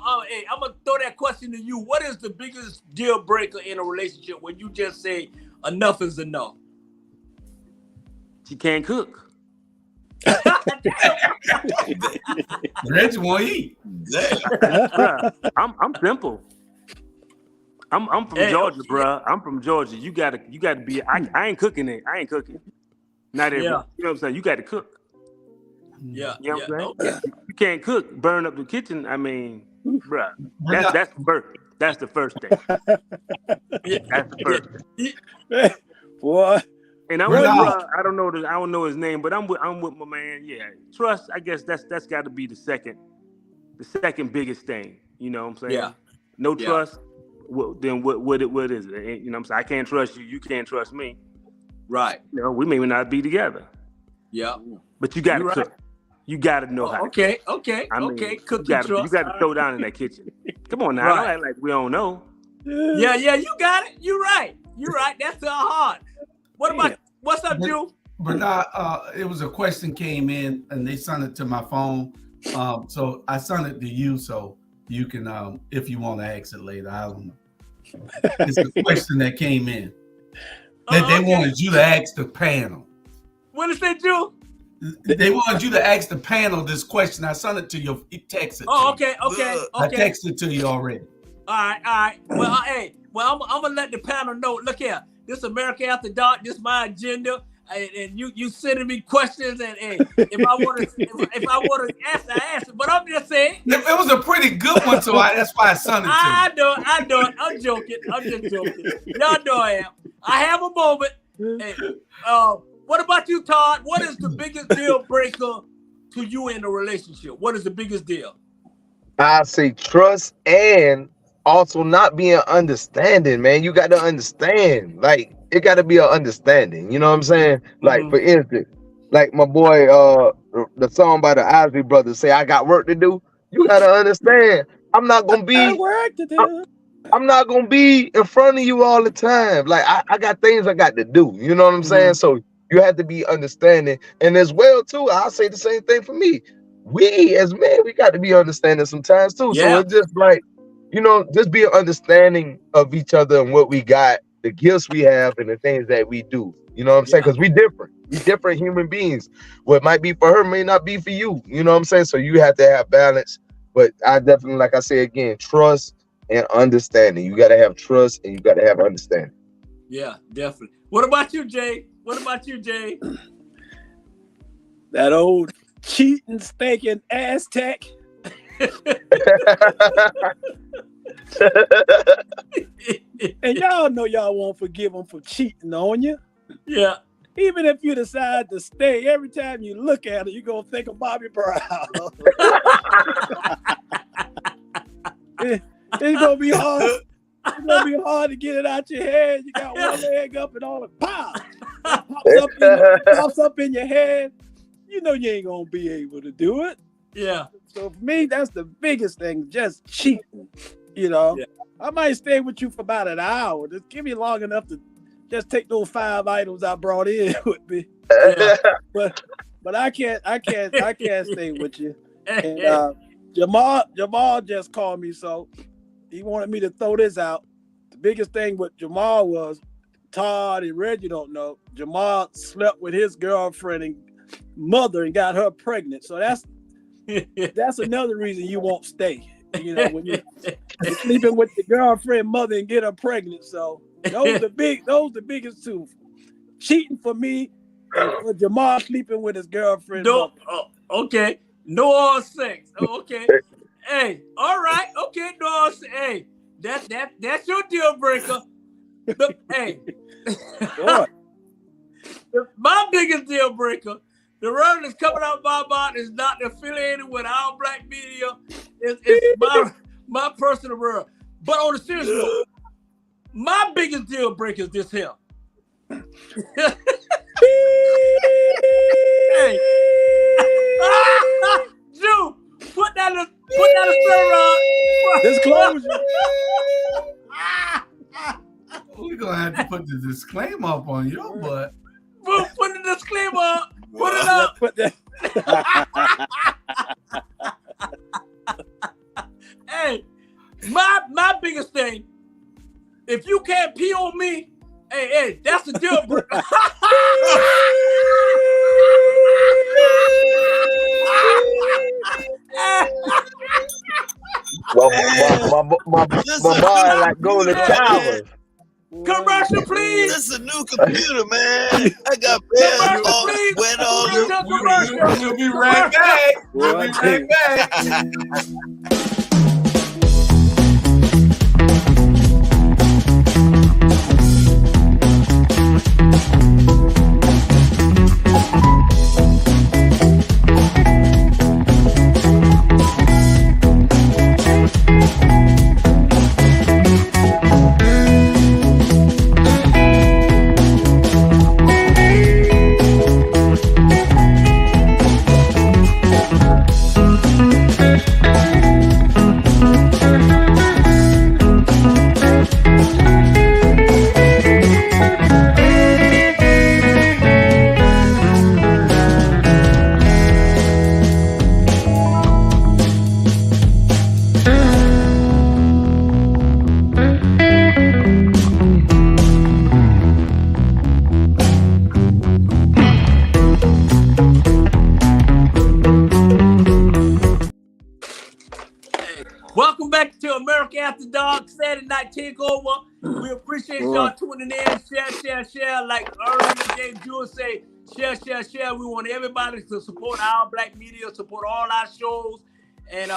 gonna throw that question to you. What is the biggest deal breaker in a relationship when you just say enough is enough? She can't cook. Reggie won't eat. Bruh, I'm simple. I'm from Georgia, bruh. I'm from Georgia. You gotta be. I ain't cooking it. I ain't cooking. Not every. You know what I'm saying? You got to cook. Yeah. You know what I'm saying? Okay. You can't cook, burn up the kitchen. I mean, bruh, that's the first. That's the first thing. That's the first thing. Boy. And I'm with bruh, I don't know his name, but I'm with my man. Yeah. Trust, I guess that's gotta be the second biggest thing. You know what I'm saying? Yeah. No trust, then what is it? You know what I'm saying? I can't trust you, you can't trust me. Right. You know, we may not be together. Yeah. But you gotta cook. You gotta know how to cook. Okay. Cook you gotta throw down in that kitchen. Come on now, don't act like we don't know. Yeah, you got it. You're right. That's the hard. What's up, Drew? Bernard, it was a question came in and they sent it to my phone. So I sent it to you so you can, if you want to ask it later, I don't know. It's a question that came in that they wanted you to ask the panel. What is that, Drew? They wanted you to ask the panel this question. I sent it to you. Text it. Okay. I texted to you already. All right. Well, I'm gonna let the panel know. Look here, this America After Dark. This is my agenda, and you sending me questions, and if I want to answer, I answer. But I'm just saying it was a pretty good one, so that's why I sent it to you. I know it. I'm joking. I'm just joking. Y'all know I am. I have a moment. Hey, what about you, Todd? What is the biggest deal breaker to you in a relationship? What is the biggest deal? I say trust and also not being understanding, man. You got to understand. Like, it got to be an understanding. You know what I'm saying? Like, for instance, like my boy, the song by the Isley Brothers say, I got work to do. You got to understand. I'm not going to be work to do. I'm not going to be in front of you all the time. Like, I got things I got to do. You know what I'm saying? So you have to be understanding. And as well, too, I'll say the same thing for me. We as men, we got to be understanding sometimes, too. Yeah. So it's just like, you know, just be an understanding of each other and what we got, the gifts we have, and the things that we do. You know what I'm saying? Because we different. We different human beings. What might be for her may not be for you. You know what I'm saying? So you have to have balance. But I definitely, like I say again, trust and understanding. You got to have trust and you got to have understanding. Yeah, definitely. What about you, Jay? That old cheating, stinking Aztec. And y'all know y'all won't forgive them for cheating on you. Yeah. Even if you decide to stay, every time you look at it, you're going to think of Bobby Brown. It's going to be hard. It's going to be hard to get it out your head. You got one leg up and all the pow. pops up in your head, you know you ain't gonna be able to do it. Yeah. So for me, that's the biggest thing, just cheating. You know, Yeah. I might stay with you for about an hour. Just give me long enough to just take those 5 items I brought in with me. Yeah. But I can't stay with you. And Jamal just called me, so he wanted me to throw this out. The biggest thing with Jamal was Todd and Reggie don't know. Jamal slept with his girlfriend and mother and got her pregnant. So that's another reason you won't stay. You know, when you're sleeping with your girlfriend, mother, and get her pregnant. So those the biggest two. Cheating for me, and for Jamal sleeping with his girlfriend. No, okay. No all sex. Okay. Hey, all right. Okay, no all sex. Hey, that's your deal breaker. Look, hey. My biggest deal breaker, the word that's coming out of my mouth is not affiliated with our black media. It's my personal word. But on a serious note, my biggest deal breaker is this here. Hey. Drew, put that a disclosure. We're gonna have to put the disclaimer up on your butt. Put the disclaimer up. Put it up. Put that. Hey, my biggest thing, if you can't pee on me, hey, that's a deal breaker. my boy like going to towers. Commercial, please. This is a new computer, man. I got bed all wet all We'll be right back. We'll be right back. Welcome back to America After Dark Saturday Night Takeover. We appreciate y'all tuning in. Share. Like earlier Dave Jewel say, share. We want everybody to support our black media, support all our shows. And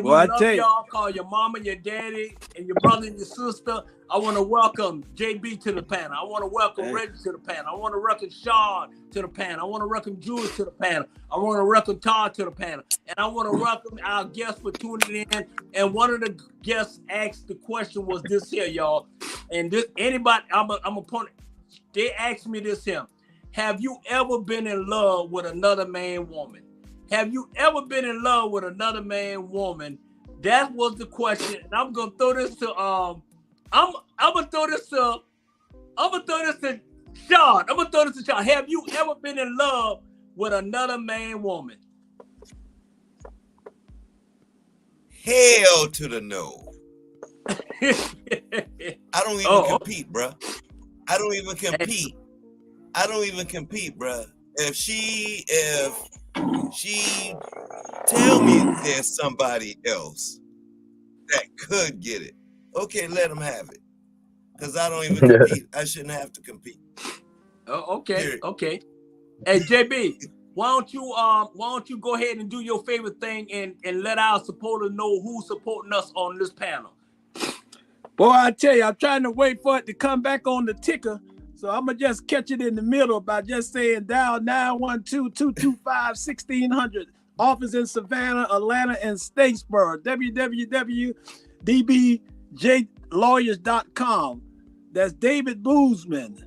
we love y'all. Call your mama, your daddy, and your brother and your sister. I want to welcome JB to the panel. I want to welcome Reggie to the panel. I want to welcome Sean to the panel. I want to welcome Jules to the panel. I want to welcome Todd to the panel. And I want to welcome our guests for tuning in. And one of the guests asked the question was this here, y'all. And this anybody, I'm a point. They asked me this here. Have you ever been in love with another man, woman? Have you ever been in love with another man, woman? That was the question. And I'm gonna throw this to I'm gonna throw this to Sean. Have you ever been in love with another man, woman? Hell to the no. I don't even compete, bro. I don't even compete, bro. If she tell me there's somebody else that could get it, okay, let them have it. Because I don't even compete. I shouldn't have to compete. Oh, okay. Hey, JB, why don't you go ahead and do your favorite thing and let our supporters know who's supporting us on this panel? Boy, I tell you, I'm trying to wait for it to come back on the ticker. So I'm going to just catch it in the middle by just saying dial 912-225-1600. Office in Savannah, Atlanta, and Statesboro. www.dbjlawyers.com. That's David Boozman.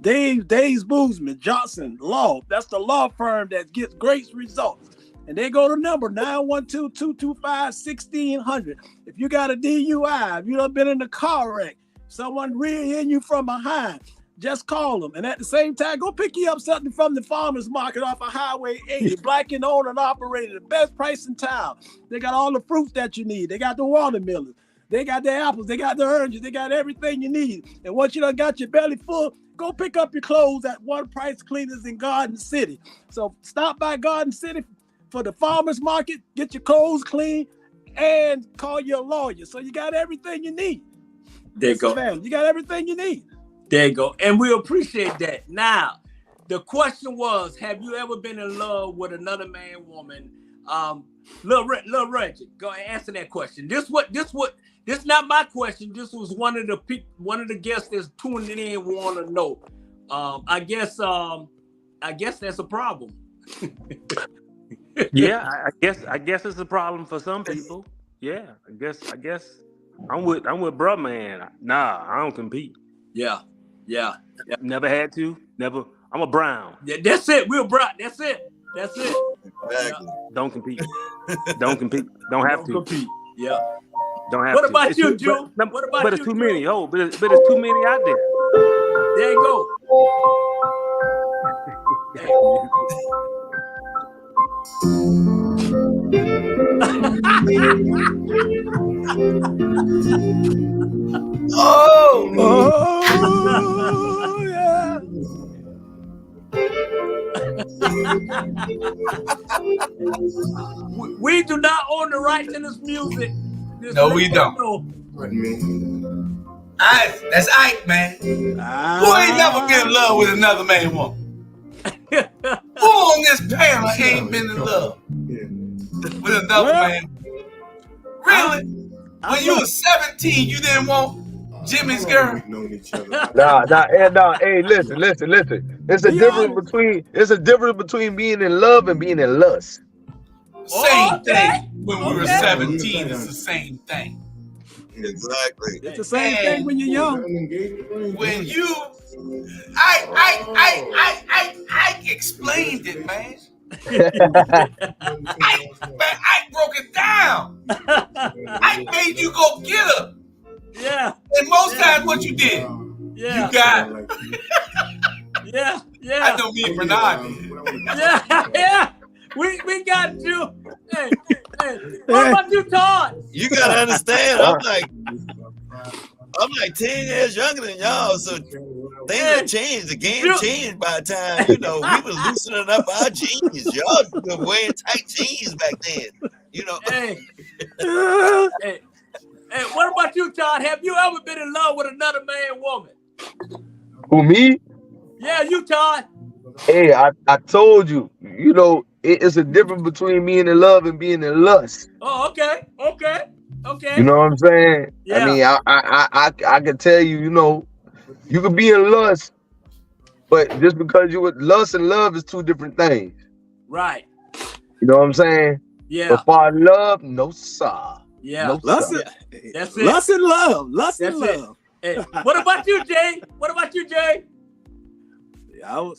Dave's Boozman, Johnson Law. That's the law firm that gets great results. And they go to number 912-225-1600. If you got a DUI, if you done been in a car wreck, someone rear-end you from behind, just call them. And at the same time, go pick you up something from the farmer's market off of Highway 80. Black and owned and operated, the best price in town. They got all the fruits that you need. They got the watermelons. They got the apples. They got the oranges. They got everything you need. And once you done got your belly full, go pick up your clothes at One Price Cleaners in Garden City. So stop by Garden City for the farmer's market, get your clothes clean, and call your lawyer. So you got everything you need. There you go. You got everything you need. There you go. And we appreciate that. Now, the question was, have you ever been in love with another man, woman? Lil Reggie, go ahead, answer that question. This not my question. This was one of the guests that's tuning in want to know. I guess that's a problem. Yeah, I guess it's a problem for some people. Yeah, I guess I'm with bruh man. Nah, I don't compete. Yeah. Never had to. Never. I'm a Brown. Yeah, that's it. We're Brown. That's it. Exactly. Yeah. Don't compete. Don't compete. Don't have to. Compete. Yeah. Don't have what to. About it's you, too, Joe? What about but you, it's too Joe? many. Oh, but it's too many out there. There you go. Oh, yeah. We do not own the rights to this music. No, we don't. That's Ike, man. Who ain't never been in love with another man woman? Who on this panel ain't been in love with another man? Really? When you were 17, you didn't want Jimmy's girl? Nah. Hey, listen. It's a difference between being in love and being in lust. Same thing. When we were 17, it's the same thing. Exactly. It's the same thing when you're young. When you, I explained it, man. I broke it down. I made you go get her. Yeah. And most times, what you did, you got her. Yeah. I don't mean Bernard. Yeah. We got you. Hey. What about you, Todd? You gotta understand. I'm like 10 years younger than y'all, so things have changed. The game changed by the time, we were loosening up our jeans. Y'all were wearing tight jeans back then, Hey, what about you, Todd? Have you ever been in love with another man, woman? Who, me? Yeah, you, Todd. Hey, I told you, it's a difference between being in love and being in lust. Oh, okay. You know what I'm saying? Yeah. I mean, I can tell you, you could be in lust, but just because you would lust and love is two different things. Right. You know what I'm saying? Yeah. But for no, sir. Yeah. No, Lust, sir. That's it. Lust and love. That's it. Hey, what about you, Jay? Yeah,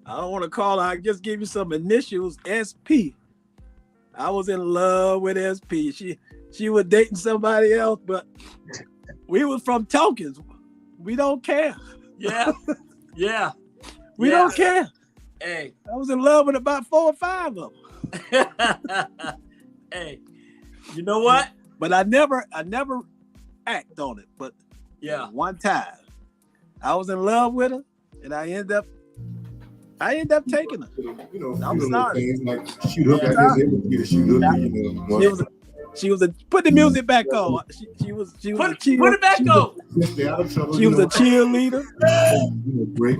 I don't want to call her. I just give you some initials. SP. I was in love with SP. She was dating somebody else, but we was from Tompkins. We don't care. Yeah. We don't care. Hey. I was in love with about 4 or 5 of them. Hey, you know what? But I never act on it. But one time I was in love with her, and I ended up taking her. I'm sorry. Things like shoot up, I guess they would get a shoot up. She was a put the music back on. She was put it back on. She was a cheerleader.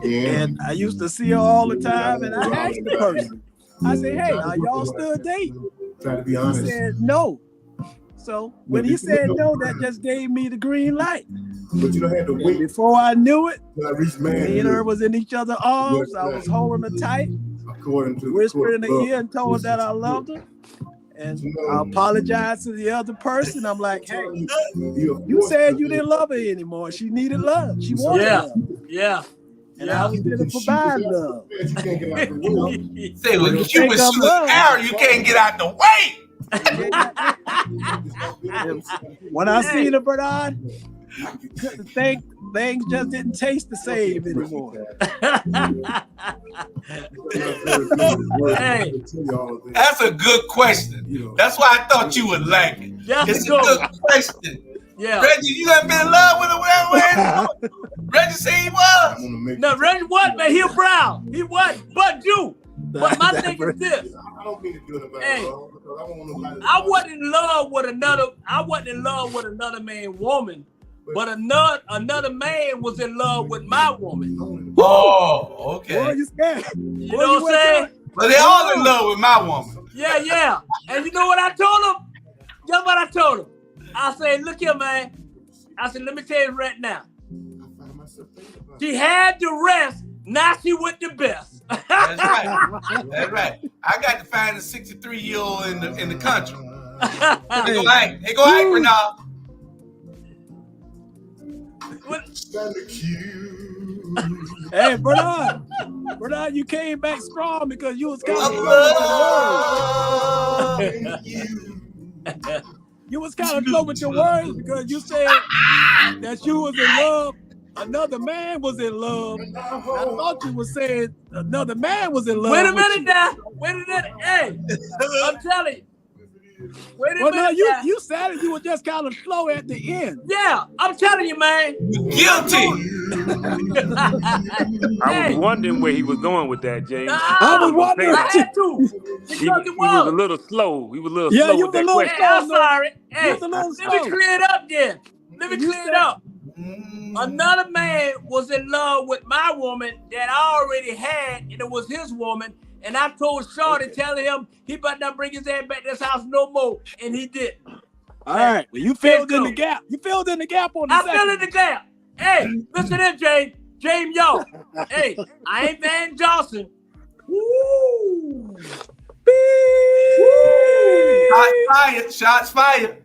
And I used to see her all the time, and I asked the person. I said, "Hey, are y'all still dating?" Try to be honest. He said no. So when he said no, that just gave me the green light. But you don't have to wait. Before I knew it, me and her was in each other's arms. I was holding her tight, whispering in her ear, and told her that I loved her. And I apologized to the other person. I'm like, "Hey, you said you didn't love her anymore. She needed love. She wanted love." Yeah. And I was in it for bad love. You can't get out the way. Say, When when you Cuban think of shoot love. an arrow, you can't get out the way. When I seen it, Bernard, couldn't think things just didn't taste the same anymore. Hey. That's a good question. That's why I thought you would like it. It's a good question. Yeah. Reggie, you done been in love with a Reggie said he was. No, Reggie what, man? He a brown. He was, but you. But my thing is this. I don't mean to do it about Hey, love, because I don't want nobody to- I wasn't in love with another man woman, but another man was in love with my woman. Oh, okay. Boy, you scared. You know what I'm saying? But they all in love with my woman. Yeah. And you know what I told him? Guess what I told him? I said, look here, man. I said, let me tell you right now. She had the rest. Now she with the best. That's right. That's right. I got to find a 63-year-old in the country. They go act now. Hey, Bernard, you came back strong because you was kind of you was kind of low with your words because you said that you was in love. Another man was in love. I thought you were saying another man was in love. Wait a minute now. Wait a minute. Hey, I'm telling you. Wait a minute. No, you said it. You were just kind of slow at the end. Yeah, I'm telling you, man. Guilty. I was wondering where he was going with that, James. I was wondering. I had to. He was a little slow. He was a little slow with that question. Hey, I'm sorry. Hey, Just a little let me slow. clear it up then. Let me clear it up. Another man was in love with my woman that I already had, and it was his woman. And I told Shorty, telling him he better not bring his ass back to this house no more. And he did. All right. Well, you filled in the gap. You filled in the gap on the second. I filled in the gap. Hey, listen in, James. James, yo. Hey, I ain't Van Johnson. Woo. Shots fired.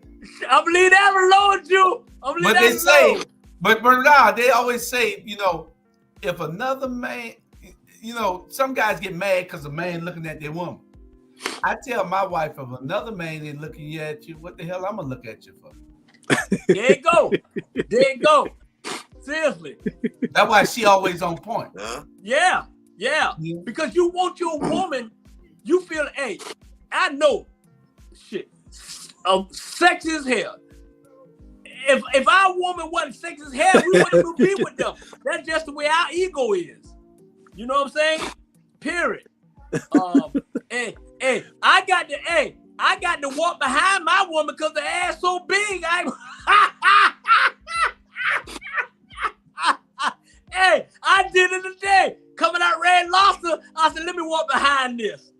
I believe that alone, you. But they say, but Bernard, they always say, if another man, some guys get mad because a man looking at their woman. I tell my wife, if another man is looking at you, what the hell I'm gonna look at you for? There you go. There you go. Seriously. That's why she always on point. Yeah. Because you want your woman, you feel, hey, I know, shit, sexy as hell. If our woman wasn't sexy as hell, we wouldn't be with them. That's just the way our ego is. You know what I'm saying? Period. Hey, I got to walk behind my woman because the ass so big. Hey, I did it today. Coming out Red Lobster, I said, let me walk behind this.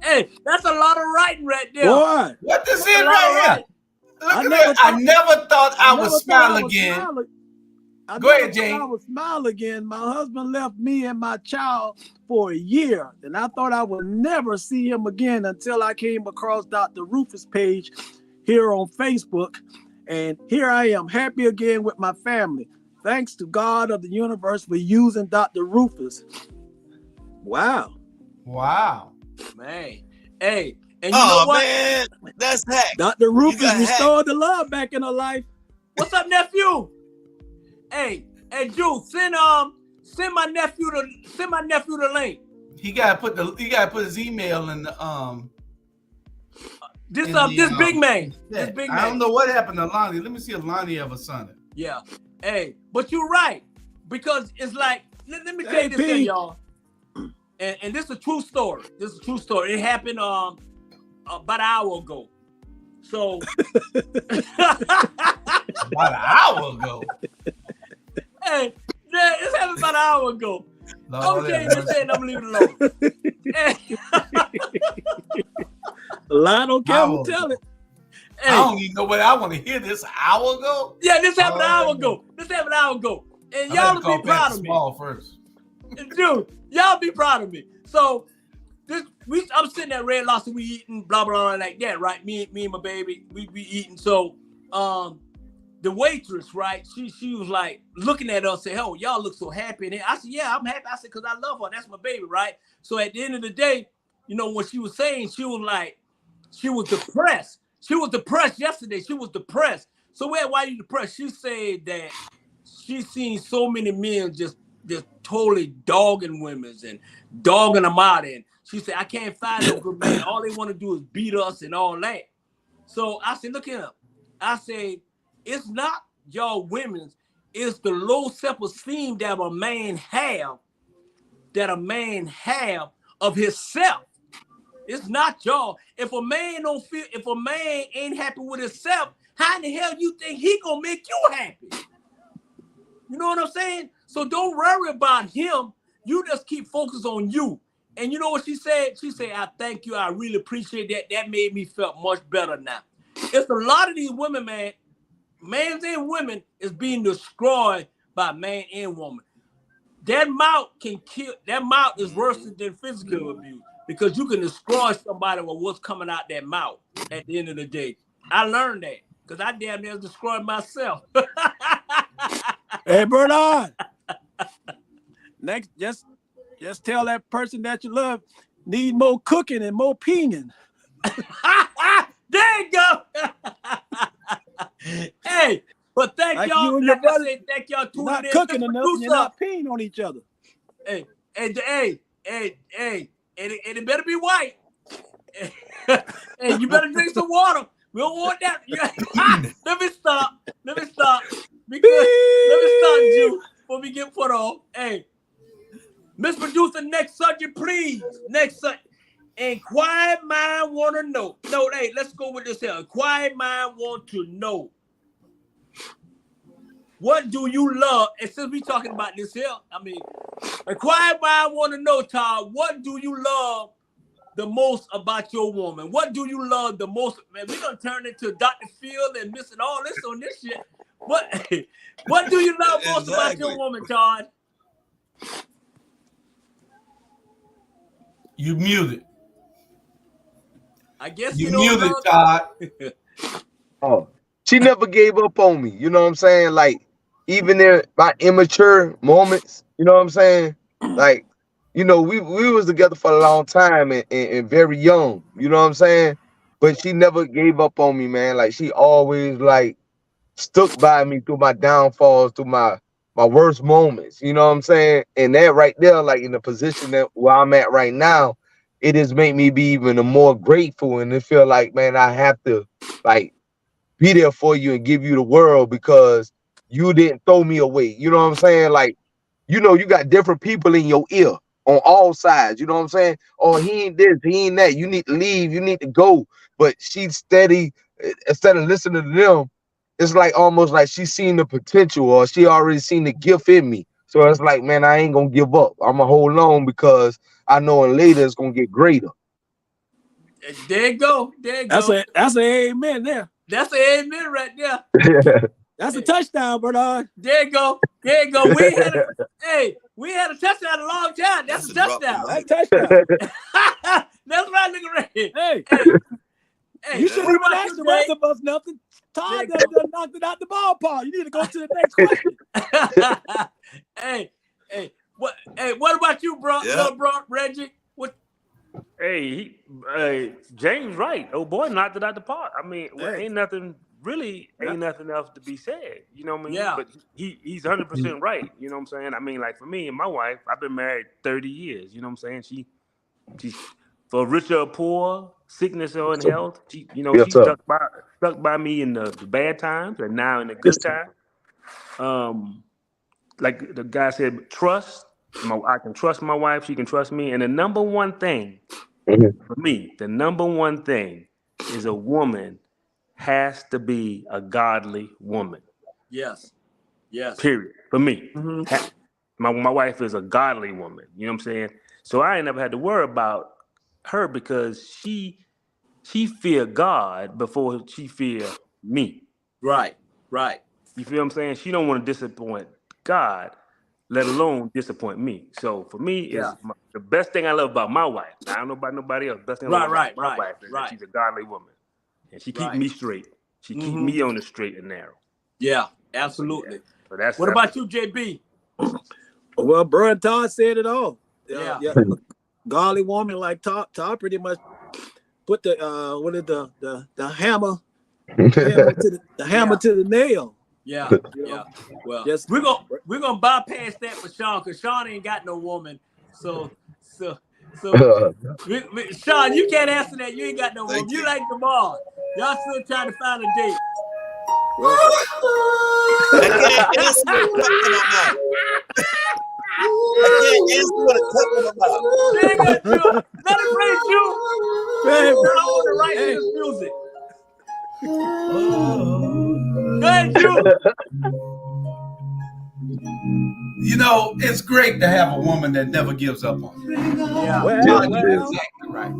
Hey, that's a lot of writing right there. Boy, what this is right here? Look at that. I never thought I would smile again. Go ahead, Jane. I would smile again. My husband left me and my child for a year, and I thought I would never see him again until I came across Dr. Rufus' page here on Facebook. And here I am, happy again with my family. Thanks to God of the universe for using Dr. Rufus. Wow. Man. Hey, and you know what? Man, that's hack. Dr. Rufus restored the love back in her life. What's up, nephew? Hey, Drew, send my nephew the link. He gotta put his email in the This big man. Yeah, This big I man. don't know what happened to Lonnie. Let me see if Lonnie ever signed it. Yeah. Hey, but you're right. Because it's like, let me tell you this thing, y'all. And this is a true story. It happened about an hour ago. So About an hour ago. hey, yeah, this happened about an hour ago. Lord, I'm telling you this, and I'm leaving it alone. Lie don't care who tell it. Hey. I don't even know what I want to hear this an hour ago. Yeah, this happened an hour ago. And y'all will be proud of me. First. Dude, y'all be proud of me. So I'm sitting at Red Lobster, we eating blah blah blah like that, right? Me and my baby, we eating. So the waitress, right? She was like looking at us, say, "Oh, y'all look so happy." And I said, "Yeah, I'm happy." I said, "Cause I love her. That's my baby, right?" So at the end of the day, you know, what she was saying, she was like, she was depressed. She was depressed yesterday. She was depressed. So why are you depressed? She said that she's seen so many men just totally dogging women and dogging them out. And she said, I can't find no good man. All they want to do is beat us and all that. So I said, look here. I said, it's not y'all women's, it's the low self-esteem that a man have of himself. It's not y'all. If a man ain't happy with himself, how in the hell you think he gonna make you happy? You know what I'm saying? So don't worry about him. You just keep focused on you. And you know what she said? She said, I thank you. I really appreciate that. That made me feel much better now. It's a lot of these women, man, men and women is being destroyed by man and woman. That mouth can kill. That mouth is worse than physical abuse because you can destroy somebody with what's coming out that mouth at the end of the day. I learned that because I damn near destroyed myself. Hey, Bernard. Next, just tell that person that you love need more cooking and more peeing. There you go. Hey, but thank Like y'all. you and your Like I brother, said, thank y'all you're tuning not in. cooking Mr. enough and you're not peeing on each other. Hey, and it better be white. Hey, you better drink some water. We don't want that. Let me stop. Because let me stop, Jew, before we get put on. Hey, Miss Producer, next subject, please. Next subject. Inquired mind want to know. No, hey, let's go with this here. Inquired mind want to know. What do you love? And since we talking about this here, I mean, inquired mind want to know, Todd, what do you love the most about your woman? What do you love the most? Man, we're gonna turn into Dr. Phil and missing all this on this shit. What do you love most about your woman, Todd? You muted. I guess You you don't muted, love Todd. Oh, she never gave up on me. You know what I'm saying? Like, even in my immature moments, you know what I'm saying? Like, you know, we was together for a long time and very young, you know what I'm saying? But she never gave up on me, man. Like, she always like stuck by me through my downfalls, through my worst moments, you know what I'm saying? And that right there, like in the position that where I'm at right now, it has made me be even more grateful and it feel like, man, I have to like be there for you and give you the world because you didn't throw me away. You know what I'm saying? Like, you know, you got different people in your ear on all sides. You know what I'm saying? Oh, he ain't this, he ain't that. You need to leave, you need to go. But she's steady. Instead of listening to them, it's like almost like she's seen the potential or she already seen the gift in me. So it's like, man, I ain't gonna give up. I'm gonna hold on because I know later it's gonna get greater. There you go. That's an amen there. That's an amen right there. That's a touchdown, Bernard. There you go. We had a touchdown a long time. That's a touchdown. That's a touchdown. That's right, nigga. Right. Hey, you shouldn't even ask the rest of us nothing. Todd done knocked it out the ballpark. You need to go to the next question. What about you, bro? Yeah. Little bro, Reggie? What? Hey, James, right? Oh boy, knocked it out the park. I mean, ain't nothing else to be said. You know what I mean? Yeah. But he's 100% right. You know what I'm saying? I mean, like for me and my wife, I've been married 30 years. You know what I'm saying? She's for richer or poor, sickness or in health. She stuck by me in the bad times and now in the good times. Like the guy said, trust. I can trust my wife. She can trust me. And the number one thing for me, is a woman has to be a godly woman. Yes. Period. For me. Mm-hmm. My wife is a godly woman. You know what I'm saying? So I ain't never had to worry about her because she fear God before she fear me. Right. You feel what I'm saying? She don't want to disappoint God, let alone disappoint me. So for me, is the best thing I love about my wife. I don't know about nobody else. The best thing I love about my wife is that she's a godly woman, and she keep me straight. She keep me on the straight and narrow. Yeah, absolutely. So that's What about you, JB? Well, bro and Todd said it all. Yeah. Godly woman like Todd pretty much put the hammer to the nail. Yeah, You know? yeah. Well, Just we're gonna bypass that for Sean, because Sean ain't got no woman. So Sean, you can't answer that. You ain't got no woman. You like Demar. Y'all still trying to find a date. I can't answer with a cup in my mouth. I can't answer with a cup in my mouth. They ain't got you. Let him play you. Hey, I want to write his music. Go ahead, you. You know, it's great to have a woman that never gives up on you. Yeah. You're exactly right.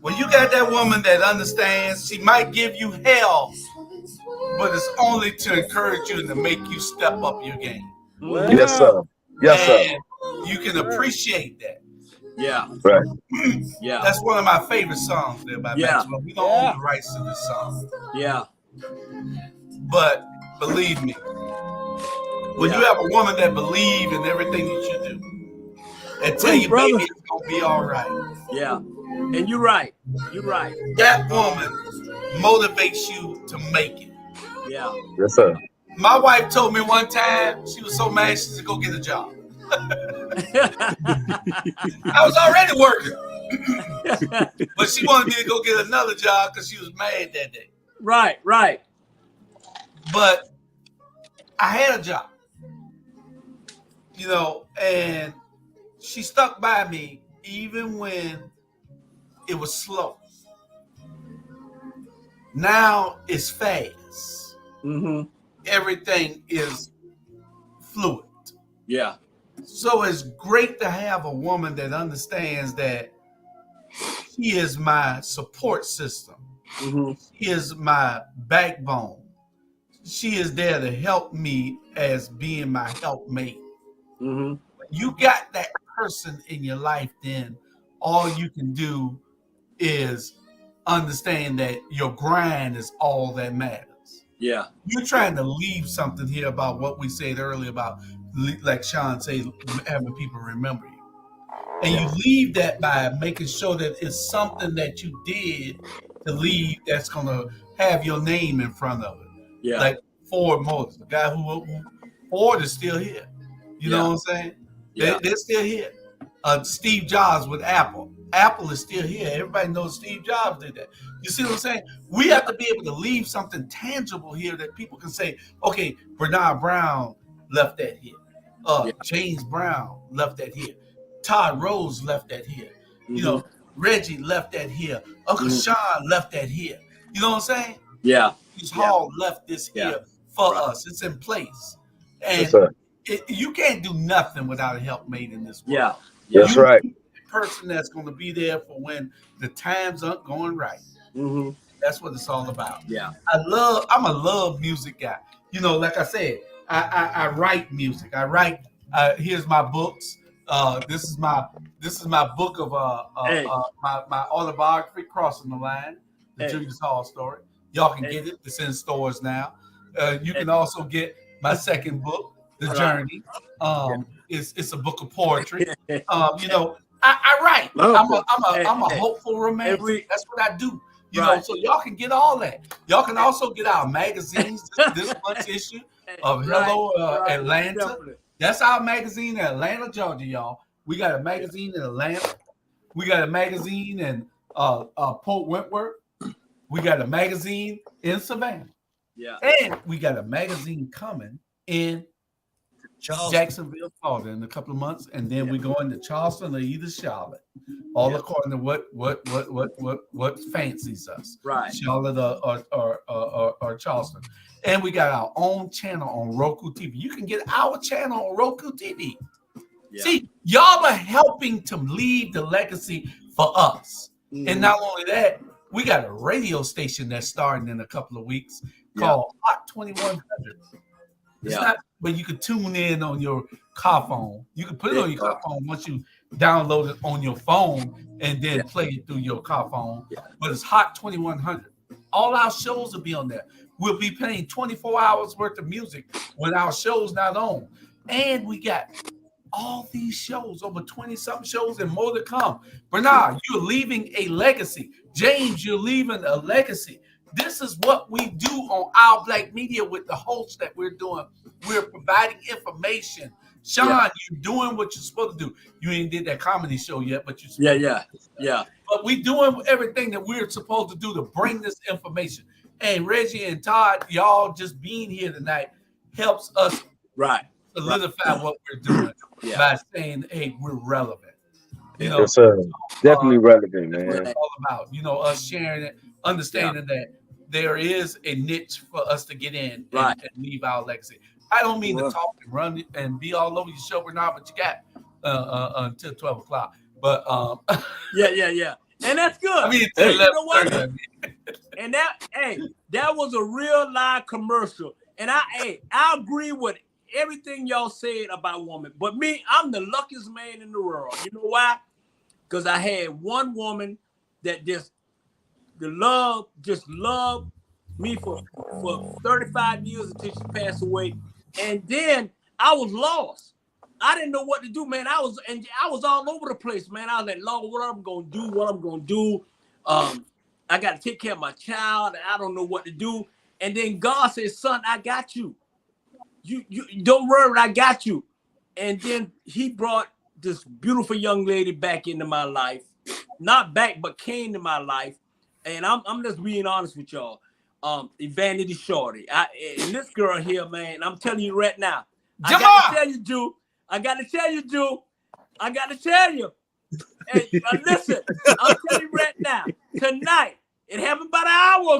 When you got that woman that understands, she might give you hell, but it's only to encourage you and to make you step up your game. well, Yes, sir. Yes, sir. And you can appreciate that. Yeah. Right. Yeah. That's one of my favorite songs there by Maxwell. We don't own the rights to this song. Yeah. But believe me, when you have a woman that believes in everything that you do and tell you, brother, baby, it's going to be all right. Yeah. And you're right. You're right. That woman motivates you to make it. Yeah. Yes, sir. My wife told me one time, she was so mad she said, go get a job. I was already working. But she wanted me to go get another job because she was mad that day. Right. But I had a job, you know, and she stuck by me even when it was slow. Now it's fast. Mm-hmm. Everything is fluid. Yeah. So it's great to have a woman that understands that she is my support system. Mm-hmm. She is my backbone. She is there to help me as being my helpmate. Mm-hmm. You got that person in your life, then all you can do is understand that your grind is all that matters. Yeah. You're trying to leave something here about what we said earlier about, like Sean said, having people remember you. And you leave that by making sure that it's something that you did to leave that's going to have your name in front of it. Yeah. Like Ford Motors, the guy who Ford is still here. You know what I'm saying? Yeah. They're still here. Steve Jobs with Apple. Apple is still here. Everybody knows Steve Jobs did that. You see what I'm saying? We have to be able to leave something tangible here that people can say, okay, Bernard Brown left that here. James Brown left that here. Todd Rose left that here. Mm-hmm. You know, Reggie left that here. Uncle Sean left that here. You know what I'm saying? Yeah. Hall left this here for us. It's in place. And Yes, sir. You can't do nothing without a helpmate in this world. Yeah. That's right. The person that's going to be there for when the times aren't going right. Mm-hmm. That's what it's all about. Yeah. I'm a love music guy. You know, like I said, I write music. I write. Here's my books. This is my book of my autobiography, Crossing the Line, the Julius Hall story. Y'all can get it. It's in stores now. You can also get my second book, The Journey. It's a book of poetry. You know, I write. I'm a hopeful romantic. That's what I do. You know, so y'all can get all that. Y'all can also get our magazines. This month's issue of Hello Atlanta. Definitely. That's our magazine in Atlanta, Georgia, y'all. We got a magazine in Atlanta. We got a magazine in Port Wentworth. We got a magazine in Savannah. Yeah. And we got a magazine coming in Jacksonville, Florida in a couple of months. And then we go into Charleston or either Charlotte. All according to what fancies us. Right. Charlotte or Charleston. And we got our own channel on Roku TV. You can get our channel on Roku TV. Yeah. See, y'all are helping to leave the legacy for us. Mm-hmm. And not only that, we got a radio station that's starting in a couple of weeks called Hot 2100. It's not, but you can tune in on your car phone. You can put it on your car phone once you download it on your phone and then play it through your car phone. Yeah. But it's Hot 2100. All our shows will be on there. We'll be playing 24 hours worth of music when our show's not on. And we got all these shows, over 20-something shows and more to come. Bernard, you're leaving a legacy. James, you're leaving a legacy. This is what we do on Our Black Media with the hosts that we're doing. We're providing information. Sean, you're doing what you're supposed to do. You ain't did that comedy show yet, but you're supposed to do that. But we're doing everything that we're supposed to do to bring this information. And Reggie and Todd, y'all just being here tonight helps us solidify what we're doing by saying, hey, we're relevant. You know, yes, sir. Definitely relevant, man. What it's all about, you know, us sharing it, understanding that there is a niche for us to get in and leave our legacy. I don't mean to talk and run and be all over your show, Bernard, but you got until 12 o'clock. But and that's good. I mean, you know what? And that was a real live commercial. And I agree with everything y'all said about women. But me, I'm the luckiest man in the world. You know why? Because I had one woman that just loved me for 35 years until she passed away. And then I was lost. I didn't know what to do, man. I was all over the place, man. I was like, Lord, what I'm gonna do? I got to take care of my child, and I don't know what to do. And then God said, son, I got you. You don't worry, I got you. And then he brought this beautiful young lady back into my life. Not back, but came to my life. And I'm just being honest with y'all. Vanity Shorty. And this girl here, man, I'm telling you right now. I got to tell you, Jew. Hey, listen, I'm telling you right now. Tonight, it happened about an hour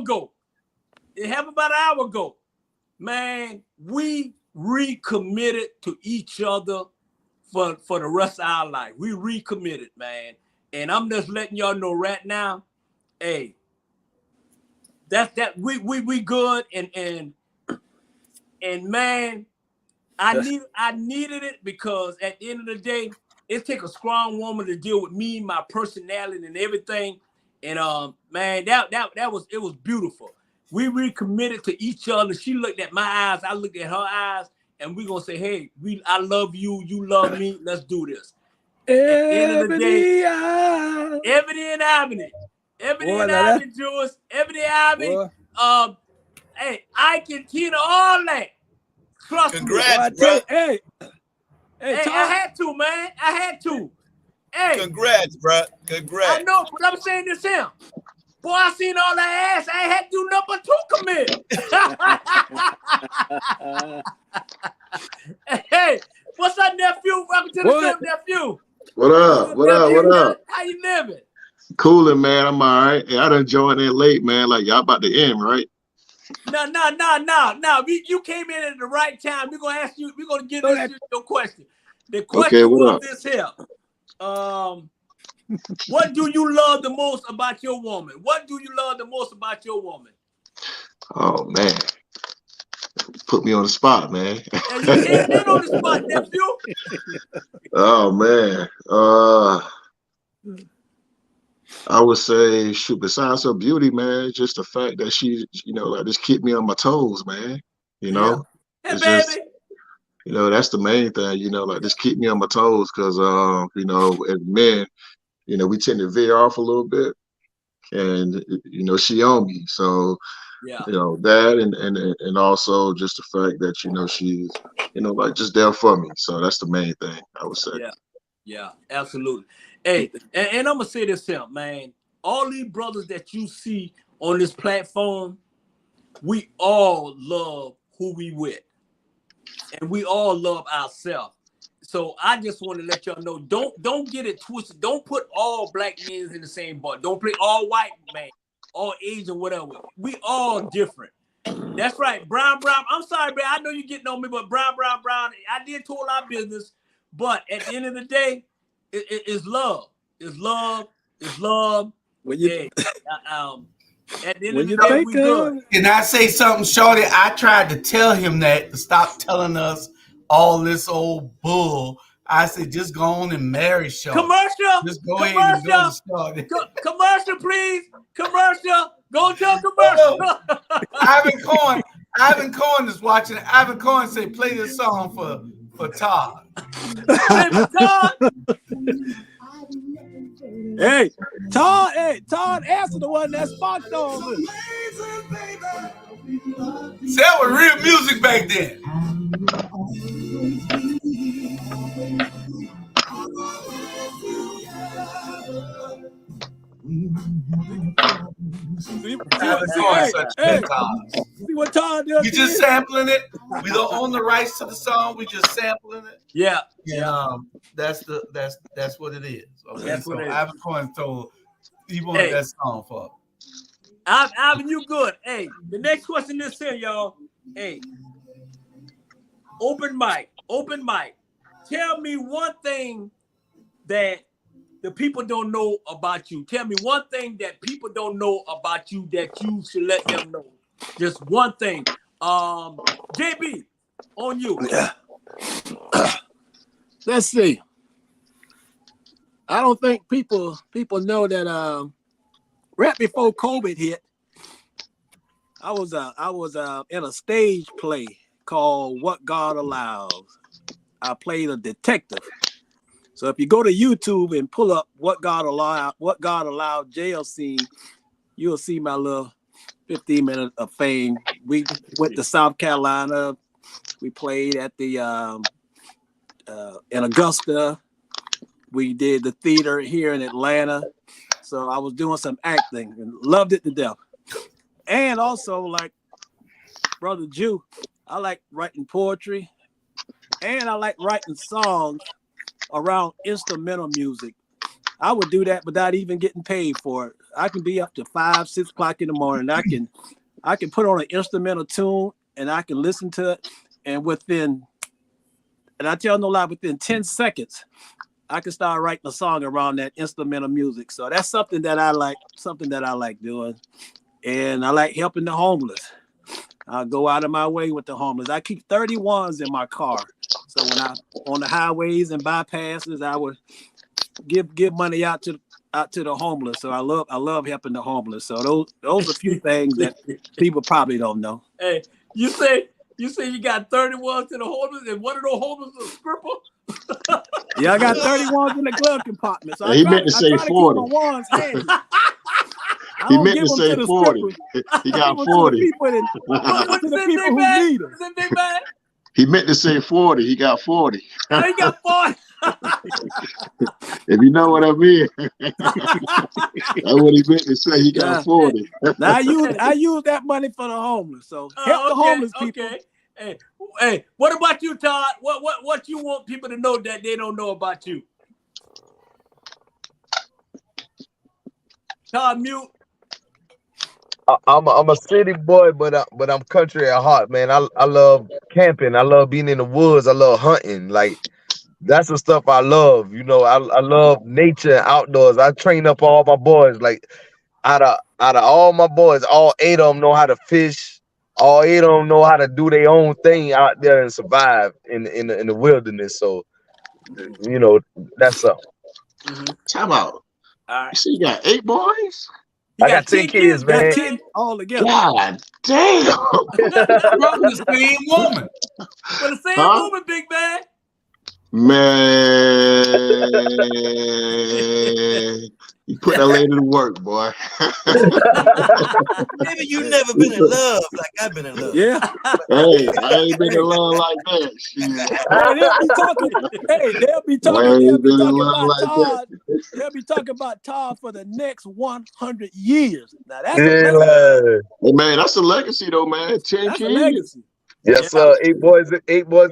ago. Man, we recommitted to each other for the rest of our life. We recommitted, man. And I'm just letting y'all know right now, hey, we good and man, I needed it because at the end of the day, it takes a strong woman to deal with me, my personality and everything. And man, it was beautiful. We recommitted to each other. She looked at my eyes, I looked at her eyes, and we're gonna say, hey, I love you, you love me, let's do this. At the end of the day, Ebony and Ebony, Jules, Ebony Ebony, hey, I can Tina all that. Trust Congrats, me. bro. Hey, I had to, man. I had to. Hey, congrats, bro. Congrats. I know, but I'm saying this here. Boy, I seen all that ass. I ain't had to do number 2 commit. Hey, what's up, nephew? Welcome to the show, nephew. What up? What up? How you living? Cooling, man. I'm all right. Yeah, I done joined in late, man. Like y'all about to end, right? No. You came in at the right time. We're gonna ask you. We're gonna get your question. The question was this here. What do you love the most about your woman? Oh man, put me on the spot, man. And you came in on the spot, nephew. Oh man, I would say, shoot, besides her beauty, man, just the fact that she, like just keep me on my toes, man. Hey, it's baby. just, that's the main thing, like just keep me on my toes, because, as men, we tend to veer off a little bit, and she on me, so that and also just the fact that she's like just there for me, so that's the main thing I would say. Yeah, absolutely. Hey, and I'm gonna say this here, man. All these brothers that you see on this platform, we all love who we with, and we all love ourselves. So I just want to let y'all know, don't get it twisted. Don't put all black men in the same boat. Don't put all white man, all Asian, whatever. We all different. That's right. Brown. I'm sorry, man. I know you getting on me, but Brown. I did told our business, but at the end of the day, it's love. It's love. When you, at the end of the day, we good. Can I say something, Shorty? I tried to tell him that to stop telling us all this old bull. I said, just go on and marry Shaw. Commercial. Just go ahead and go to Shaw. Commercial, please. Commercial. Go to a commercial. Ivan Cohen is watching. Ivan Cohen say, play this song for Todd. Play for Todd. Hey, Todd answered the one that sparked on this. See, that was real music back then. See what Todd does? We just sampling it. We don't own the rights to the song. We just sampling it. Yeah. That's what it is. Okay. That's what it is. Ivan Cohen told he wanted that song for. Ivan, you good? Hey, the next question is here, y'all. Hey, open mic. Tell me one thing that the people don't know about you. Tell me one thing that people don't know about you that you should let them know. Just one thing. JB, on you. Let's see. I don't think people know that right before COVID hit, I was in a stage play called What God Allows. I played a detective. So if you go to YouTube and pull up What God Allowed jail scene, you'll see my little 15 minutes of fame. We went to South Carolina. We played at the in Augusta. We did the theater here in Atlanta. So I was doing some acting and loved it to death. And also, like Brother Jew, I like writing poetry and I like writing songs around instrumental music. I would do that without even getting paid for it. I can be up to 5, 6 o'clock in the morning. I can put on an instrumental tune and I can listen to it. And I tell no lie, within 10 seconds, I can start writing a song around that instrumental music. So that's something that I like doing. And I like helping the homeless. I go out of my way with the homeless. I keep 31s in my car. So when I on the highways and bypasses, I would give money out to the homeless. So I love helping the homeless. So those are a few things that people probably don't know. Hey, you say you got 31 to the homeless, and one of those homeless is a stripper? Yeah, I got 31s in the glove compartment. So he meant to say 40. He meant to say 40. He got 40. What you say, Big Man? Big Man? He meant to say 40. He got 40. Oh, he got 40. If you know what I mean. That's what he meant to say. He got 40. Now I use that money for the homeless. So help the homeless people. Okay. Hey, what about you, Todd? What you want people to know that they don't know about you? Todd, mute. I'm a city boy, but I'm country at heart, man. I love camping. I love being in the woods. I love hunting. Like that's the stuff I love. You know, I love nature and outdoors. I train up all my boys. Like out of all my boys, all 8 of them know how to fish. All 8 of them know how to do their own thing out there and survive in the wilderness. So, you know, that's something. Time out. All right. You see, you got 8 boys. I got 10 kids, man. 10 all together. God damn. From the same woman. For the same woman, Big Man. Man. You put that lady to work, boy. Maybe you never been in love like I've been in love. Yeah. Hey, I ain't been in love like that. They'll be talking about Todd. They'll be talking about Todd for the next 100 years. Now that's a legacy. Hey, man, that's a legacy though, man. 10 That's kids. a legacy. Yes, sir. 8 boys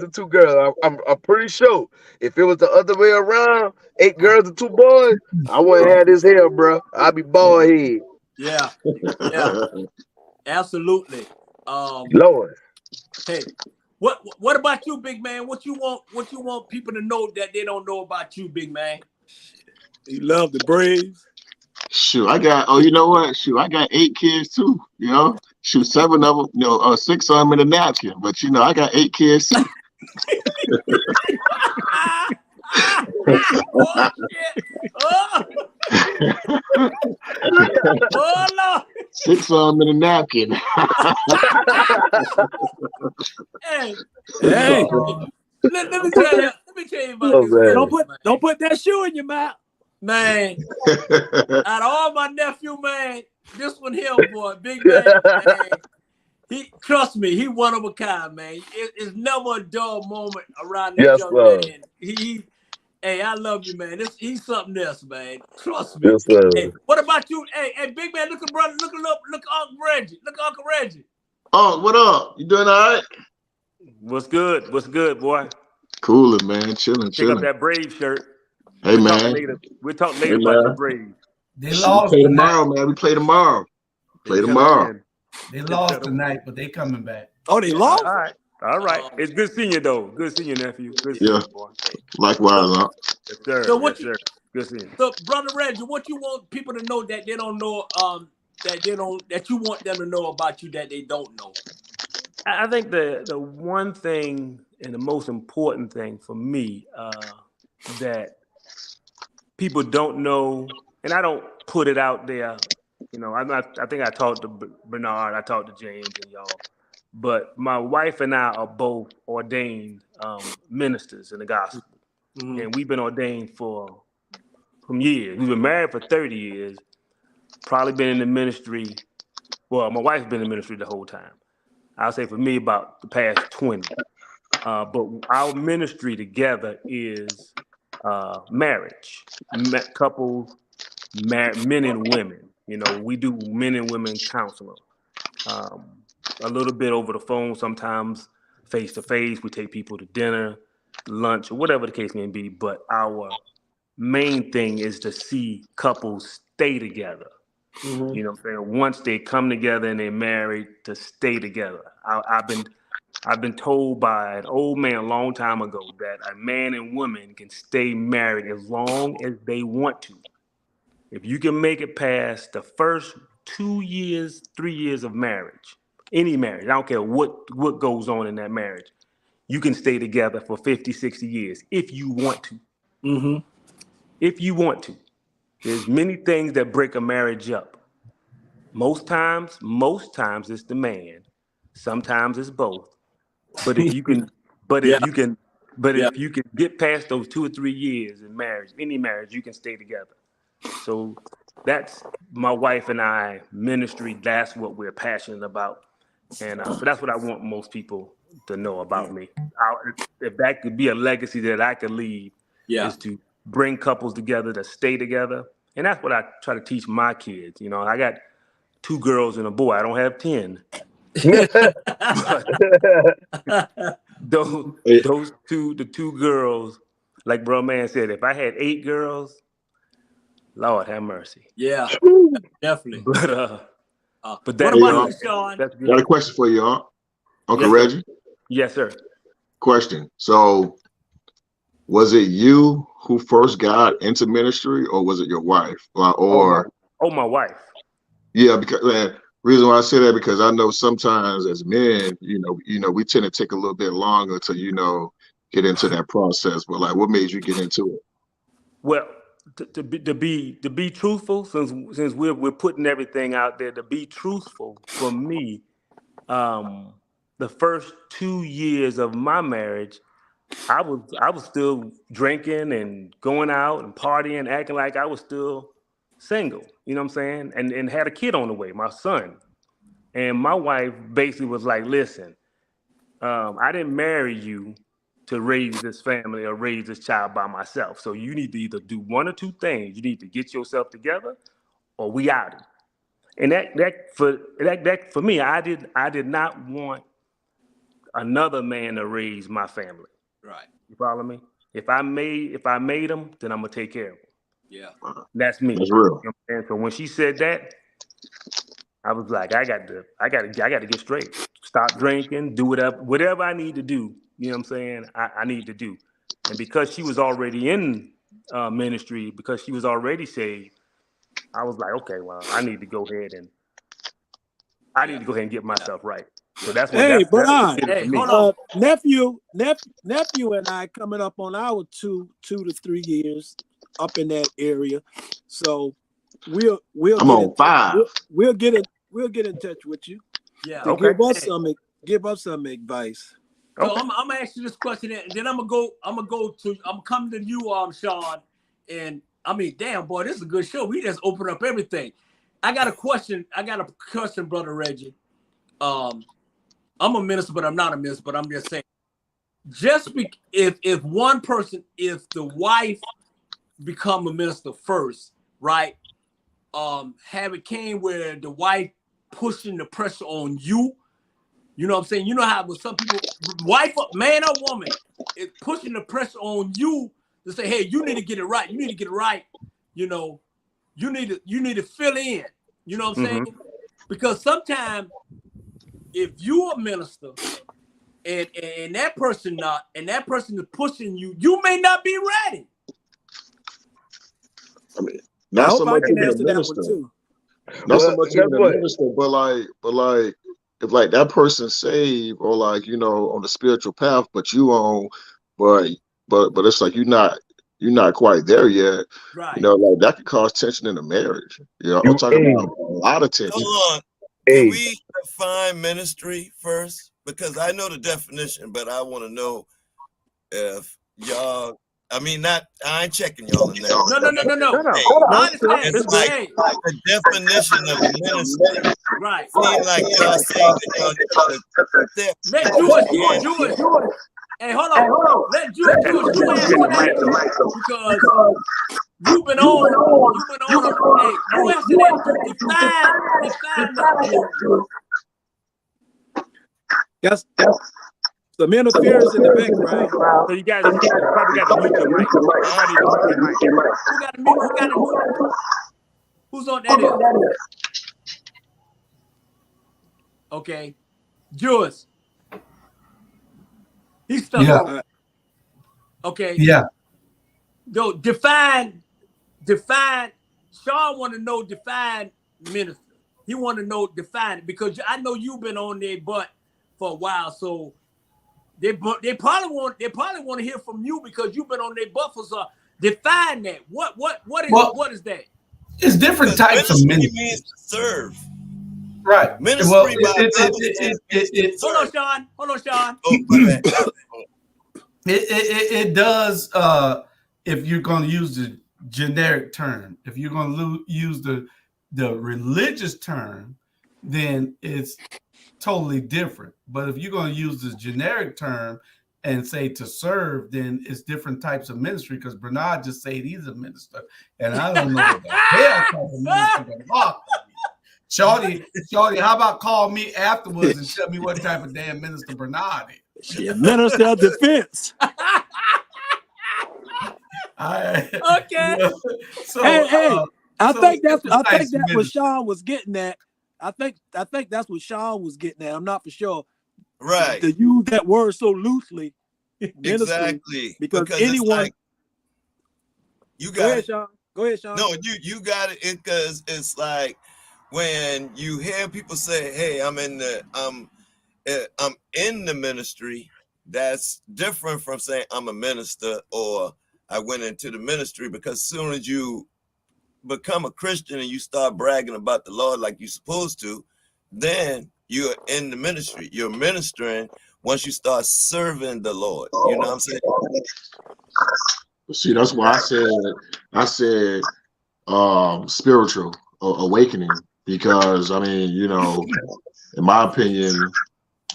and 2 girls. I'm pretty sure if it was the other way around, 8 girls and 2 boys, I wouldn't have this hair, bro. I'd be bald head. Yeah. Absolutely. Lord. Hey, what about you, Big Man? What you want people to know that they don't know about you, Big Man? You love the Braves. Shoot, I got. Oh, you know what? Shoot, I got 8 kids too. You know, shoot, 7 of them. You know, 6 of them in a napkin. But you know, I got 8 kids too. Oh shit! Oh, oh Lord! 6 of them in a napkin. Hey, Hey, let me tell you. Let me tell you about Oh this man. nephew, man. don't put that shoe in your mouth. Man, out of all my nephew, man, this one here, boy, big man, man. He trust me, he one of a kind, man. It's never a dull moment around this Yes, young sir. man. Hey, I love you, man. He's something else, man. Trust me. Yes, sir. Hey, what about you? Hey, big man, look at brother, look at Uncle Reggie. Look at Uncle Reggie. Oh, what up? You doing all right? What's good? What's good, boy? Cooling, man. Chilling, Pick up chilling. that Brave shirt. Hey, We'll talk man. later. We'll talk Hey, later about your man. Braves. They We lost play tonight. tomorrow, man. We play tomorrow. Play They better tomorrow. win. They They lost better tonight, win. but they coming back. Oh, they All lost? right. All right. It's good seeing you, though. Good seeing you, nephew. Good seeing Yeah. you, boy. Likewise, huh? Yes, sir. So Yes, what you sir. Good seeing you. so brother Reggie, what you want people to know that they don't know that you want them to know about you that they don't know? I think the one thing and the most important thing for me that people don't know, and I don't put it out there. You know, I think I talked to Bernard, I talked to James and y'all, but my wife and I are both ordained ministers in the gospel, Mm-hmm. and we've been ordained from years. We've been married for 30 years. Probably been in the ministry. Well, my wife's been in the ministry the whole time. I'll say for me about the past 20. But our ministry together is marriage, couples, men and women. You know, we do men and women counseling. A little bit over the phone, sometimes face to face. We take people to dinner, lunch, or whatever the case may be. But our main thing is to see couples stay together. Mm-hmm. You know what I'm saying? Once they come together and they're married, to stay together. I've been told by an old man a long time ago that a man and woman can stay married as long as they want to. If you can make it past the first 2 years, 3 years of marriage, any marriage, I don't care what goes on in that marriage, you can stay together for 50, 60 years if you want to. Mm-hmm. If you want to. There's many things that break a marriage up. Most times it's the man. Sometimes it's both. But if you can, but Yeah, if you can, but yeah. if you can get past those 2 or 3 years in marriage, any marriage, you can stay together. So that's my wife and I ministry. That's what we're passionate about, and so that's what I want most people to know about me. If that could be a legacy that I could leave, Yeah. is to bring couples together to stay together, and that's what I try to teach my kids. You know, I got 2 girls and a boy. I don't have 10, but Hey, the 2 girls, like bro man said, if I had 8 girls, Lord have mercy. Yeah, definitely. But What that's hey, about good. you, Sean? That's got a good. question for you, huh? Uncle Yes, sir. Reggie. Yes, sir. Question. So, was it you who first got into ministry, or was it your wife? Oh my, Or oh my wife. yeah, because reason why I say that because I know sometimes as men, we tend to take a little bit longer to get into that process. But like, what made you get into it? Well, to be truthful, since we're putting everything out there, to be truthful for me, um, the first 2 years of my marriage, I was still drinking and going out and partying, acting like I was still single. You know what I'm saying? And had a kid on the way, my son. And my wife basically was like, "Listen, I didn't marry you to raise this family or raise this child by myself. So you need to either do one or two things. You need to get yourself together, or we out." And that for me, I did not want another man to raise my family. Right. You follow me? If I made them, then I'm gonna take care of them. Yeah. That's me. That's real. You know what I'm saying? So when she said that, I was like, I got to get straight. Stop drinking, do whatever I need to do. You know what I'm saying? I need to do. And because she was already in ministry, because she was already saved, I was like, okay, well, I need to go ahead and Yeah. get myself right. So that's what Hey, that's but what did it for me. hold on. Nephew and I coming up on our 2 to 3 years up in that area. So we'll I'm get on in touch. 5. We'll get in touch with you Yeah. to Okay. give us some advice. So Okay. I'm gonna ask you this question, and then I'm coming to you, Sean. And I mean, damn boy, this is a good show. We just open up everything. I got a question, Brother Reggie. I'm a minister, but I'm not a minister, but I'm just saying, if one person, if the wife become a minister first, right? Have it came where the wife pushing the pressure on you. You know what I'm saying? You know how with some people, wife, man or woman, is pushing the pressure on you to say, hey, you need to get it right. You need to get it right. You know, you need to fill in. You know what I'm saying? Because sometimes if you're a minister and that person is pushing you, you may not be ready. I mean, I not hope so I much can even a answer that one minister. too. Not so Well, much guess even a what? minister, but like if like that person saved or like, you know, on the spiritual path, but you on, but it's like you're not quite there yet. Right. You know, like that could cause tension in a marriage. You know, I'm talking about a lot of tension. Hold on. Can we define ministry first? Because I know the definition, but I want to know if y'all. I mean, I ain't checking y'all in that. No. I understand. It's like the definition of ministry. Right. Seems like y'all saying that y'all Let Jewish. Hey, hold on. Let Jewish you answer that because you've been on. Hey, you answer that. Define that, Jewish. That's some interference in the background. So you guys probably got to mute your mic. Everybody need to mute their mic. Who got to mute? Who's on that? Okay. Jewish. He's stuck. Yeah. Okay. Yeah. No, define. Sean want to know define minister. He want to know define it because I know you've been on their butt for a while, so they probably want to hear from you because you've been on their butt for so. Define that. What is that? It's different types of ministry. Means to serve. Right. Ministry Well, Hold on, Sean. Oh, my bad. It does if you're going to use the generic term. If you're going to use the religious term, then it's totally different. But if you're going to use the generic term and say to serve, then it's different types of ministry because Bernard just said he's a minister. And I don't know what the hell type of minister that are. Shorty, how about call me afterwards and tell me what type of damn minister Bernard is? Yeah, minister of defense. Okay. So, hey, I think that's ministry. what Sean was getting at. I think that's what Sean was getting at. I'm not for sure. Right. To use that word so loosely. Exactly. Because anyone. Like, you got it. Go ahead, Sean. No, you got it. Because it's like when you hear people say, "Hey, I'm in the ministry." That's different from saying I'm a minister or I went into the ministry. Because as soon as you become a Christian and you start bragging about the Lord like you're supposed to, then you're in the ministry. You're ministering once you start serving the Lord. You know what I'm saying? See, that's why I said spiritual awakening, because I mean, you know, in my opinion,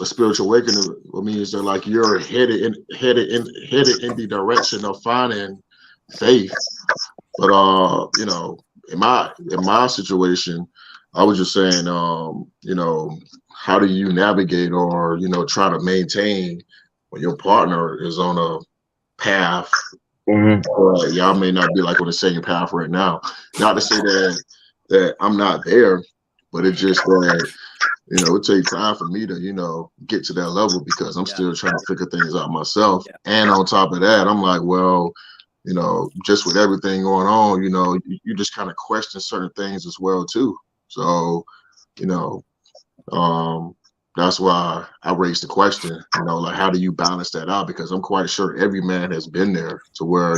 a spiritual awakening means that like you're headed in the direction of finding faith. But you know, in my situation, I was just saying, you know, how do you navigate or, you know, try to maintain when your partner is on a path? Y'all may not be like on the same path right now. Not to say that I'm not there, but it's just that, you know, it takes time for me to, you know, get to that level because I'm still trying to figure things out myself. And on top of that, I'm like, well, you know, just with everything going on, you know, you just kind of question certain things as well too. So, you know, that's why I raised the question, like how do you balance that out? Because I'm quite sure every man has been there to where,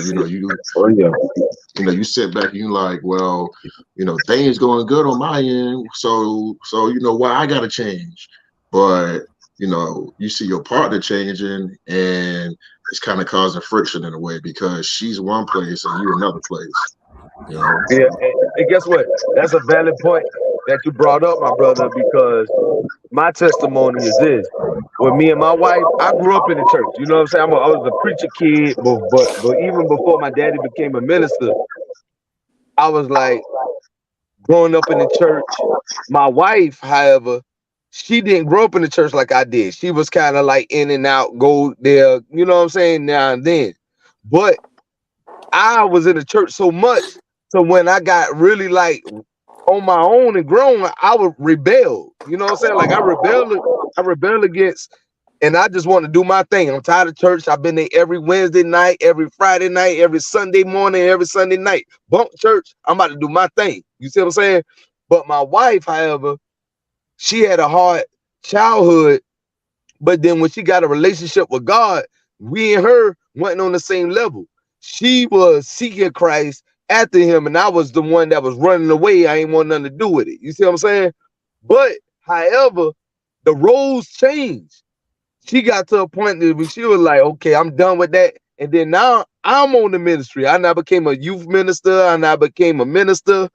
Oh yeah. you sit back and you like, well, things going good on my end. So, why I gotta change. But, you see your partner changing and it's kind of causing friction in a way because she's one place and you another place. Yeah, and guess what? That's a valid point that you brought up, my brother, because my testimony is this. With me and my wife, I grew up in the church. You know what I'm saying? I was a preacher kid, but even before my daddy became a minister, I was like growing up in the church. My wife, however, she didn't grow up in the church like I did. She was kind of like in and out, go there, you know what I'm saying, now and then. But I was in the church so much, so when I got really like on my own and grown, I would rebel. You know what I'm saying? Like I rebel against, and I just want to do my thing. I'm tired of church. I've been there every Wednesday night, every Friday night, every Sunday morning, every Sunday night. Bump church. I'm about to do my thing. You see what I'm saying? But my wife, however, she had a hard childhood, but then when she got a relationship with God, we and her wasn't on the same level. She was seeking Christ after him, and I was the one that was running away. I ain't want nothing to do with it. You see what I'm saying? But however, the roles changed. She got to a point that she was like, okay, I'm done with that. And then now I'm on the ministry. I now became a youth minister. I now became a minister.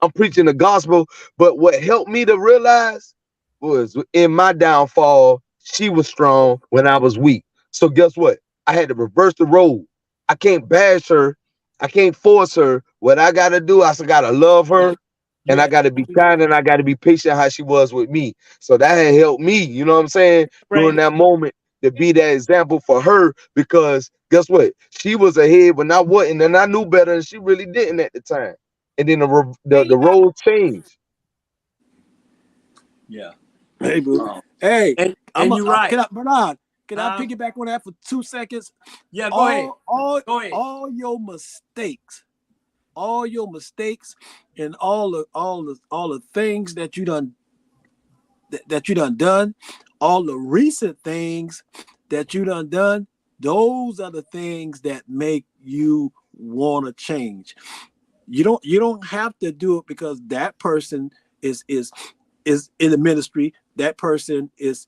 I'm preaching the gospel. But what helped me to realize was in my downfall, she was strong when I was weak. So guess what? I had to reverse the role. I can't bash her. I can't force her. What I gotta do, I still gotta love her, and I gotta be kind, and I gotta be patient how she was with me. So that had helped me, you know what I'm saying, during that moment to be that example for her, because guess what? She was ahead when I wasn't, and I knew better, and she really didn't at the time. And then the role changed. Yeah. Hey, boo. Hey, And you're right. Bernard, can I piggyback on that for 2 seconds? Yeah, go ahead. Go ahead. All your mistakes, and all the things that you done done, all the recent things that you done, those are the things that make you want to change. You don't have to do it because that person is in the ministry. That person is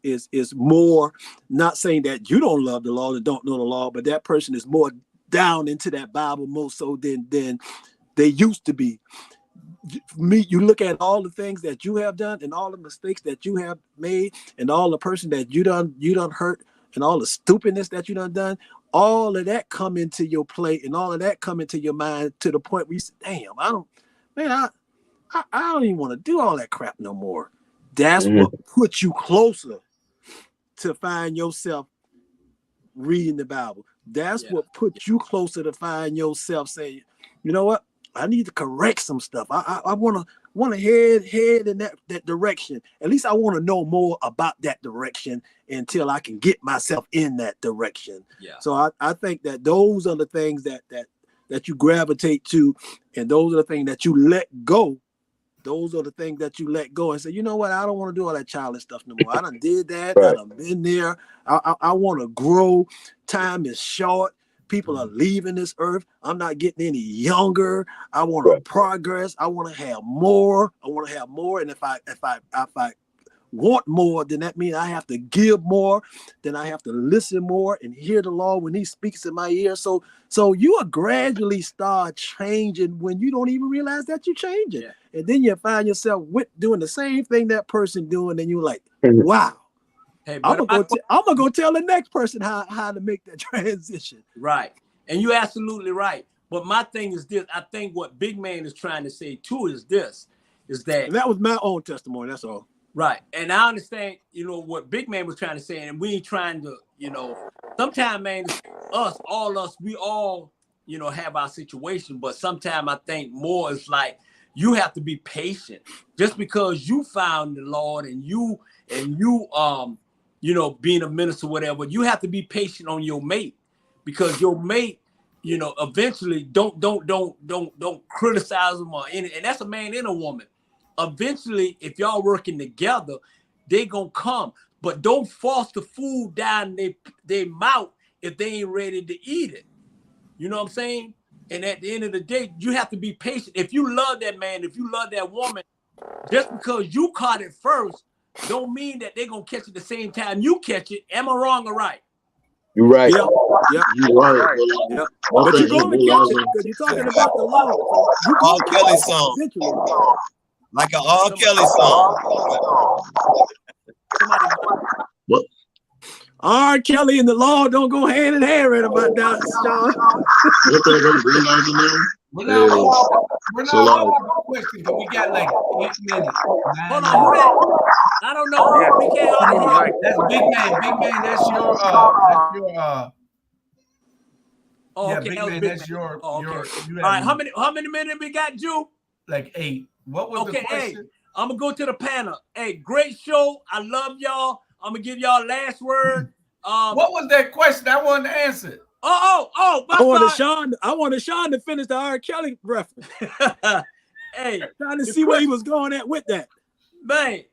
more, not saying that you don't love the law or don't know the law, but that person is more down into that Bible more so than they used to be. Me, you look at all the things that you have done and all the mistakes that you have made and all the person that you done hurt and all the stupidness that you done, all of that come into your plate and all of that come into your mind to the point where you say, damn, I don't even want to do all that crap no more. That's what puts you closer to find yourself reading the Bible. That's what puts you closer to find yourself saying, you know what? I need to correct some stuff. I want to head in that direction. At least I want to know more about that direction until I can get myself in that direction. Yeah. So I think that those are the things that you gravitate to, and those are the things that you let go. Those are the things that you let go and say, you know what? I don't want to do all that childish stuff no more. I done did that. Right. I done been there. I want to grow. Time is short. People are leaving this earth. I'm not getting any younger. I want to progress. I want to have more. And if I want more, then that means I have to give more. Then I have to listen more and hear the Lord when He speaks in my ear. So you will gradually start changing when you don't even realize that you're changing. Yeah. And then you find yourself doing the same thing that person doing, and you're like, wow. Hey, I'm gonna go tell the next person how to make that transition. Right. And you're absolutely right. But my thing is this. I think what Big Man is trying to say too is that and that was my own testimony. That's all. Right. And I understand, what Big Man was trying to say, and we ain't trying to, sometimes, man, all us, we all, have our situation, but sometimes I think more is like you have to be patient. Just because you found the Lord and you being a minister, whatever, you have to be patient on your mate, because your mate, eventually don't criticize them or any, and that's a man and a woman. Eventually, if y'all working together, they gonna come. But don't force the food down their mouth if they ain't ready to eat it. You know what I'm saying? And at the end of the day, you have to be patient. If you love that man, if you love that woman, just because you caught it first, don't mean that they're gonna catch it the same time you catch it. Am I wrong or right? You're right. Yeah, yeah, You're right. yeah. I But you're think going to catch it because you're talking about the law. So you R. going to Kelly catch it song, eventually. like an R. Kelly song. Somebody, what R. Kelly and the law don't go hand in hand right about now, Sean. what thing I'm realizing now We're not is we're so not like over the question because we got like 8 minutes. hold 9 on, who minutes. that? I don't know. Yeah. We can't hardly Come on, hear. Mike. That's Big Man. Big Man, that's your Oh, yeah, okay, Big that was Man, Big that's Man. your Oh, okay. you All right, have how many minutes we got, Jew? like 8. What was the Okay, hey, question? I'm gonna go to the panel. Hey, great show. I love y'all. I'm gonna give y'all last word. What was that question? I wanted to answer. My I fault. wanted Sean to finish the R. Kelly reference. Hey, Trying to the see where he question- was going at with that. man,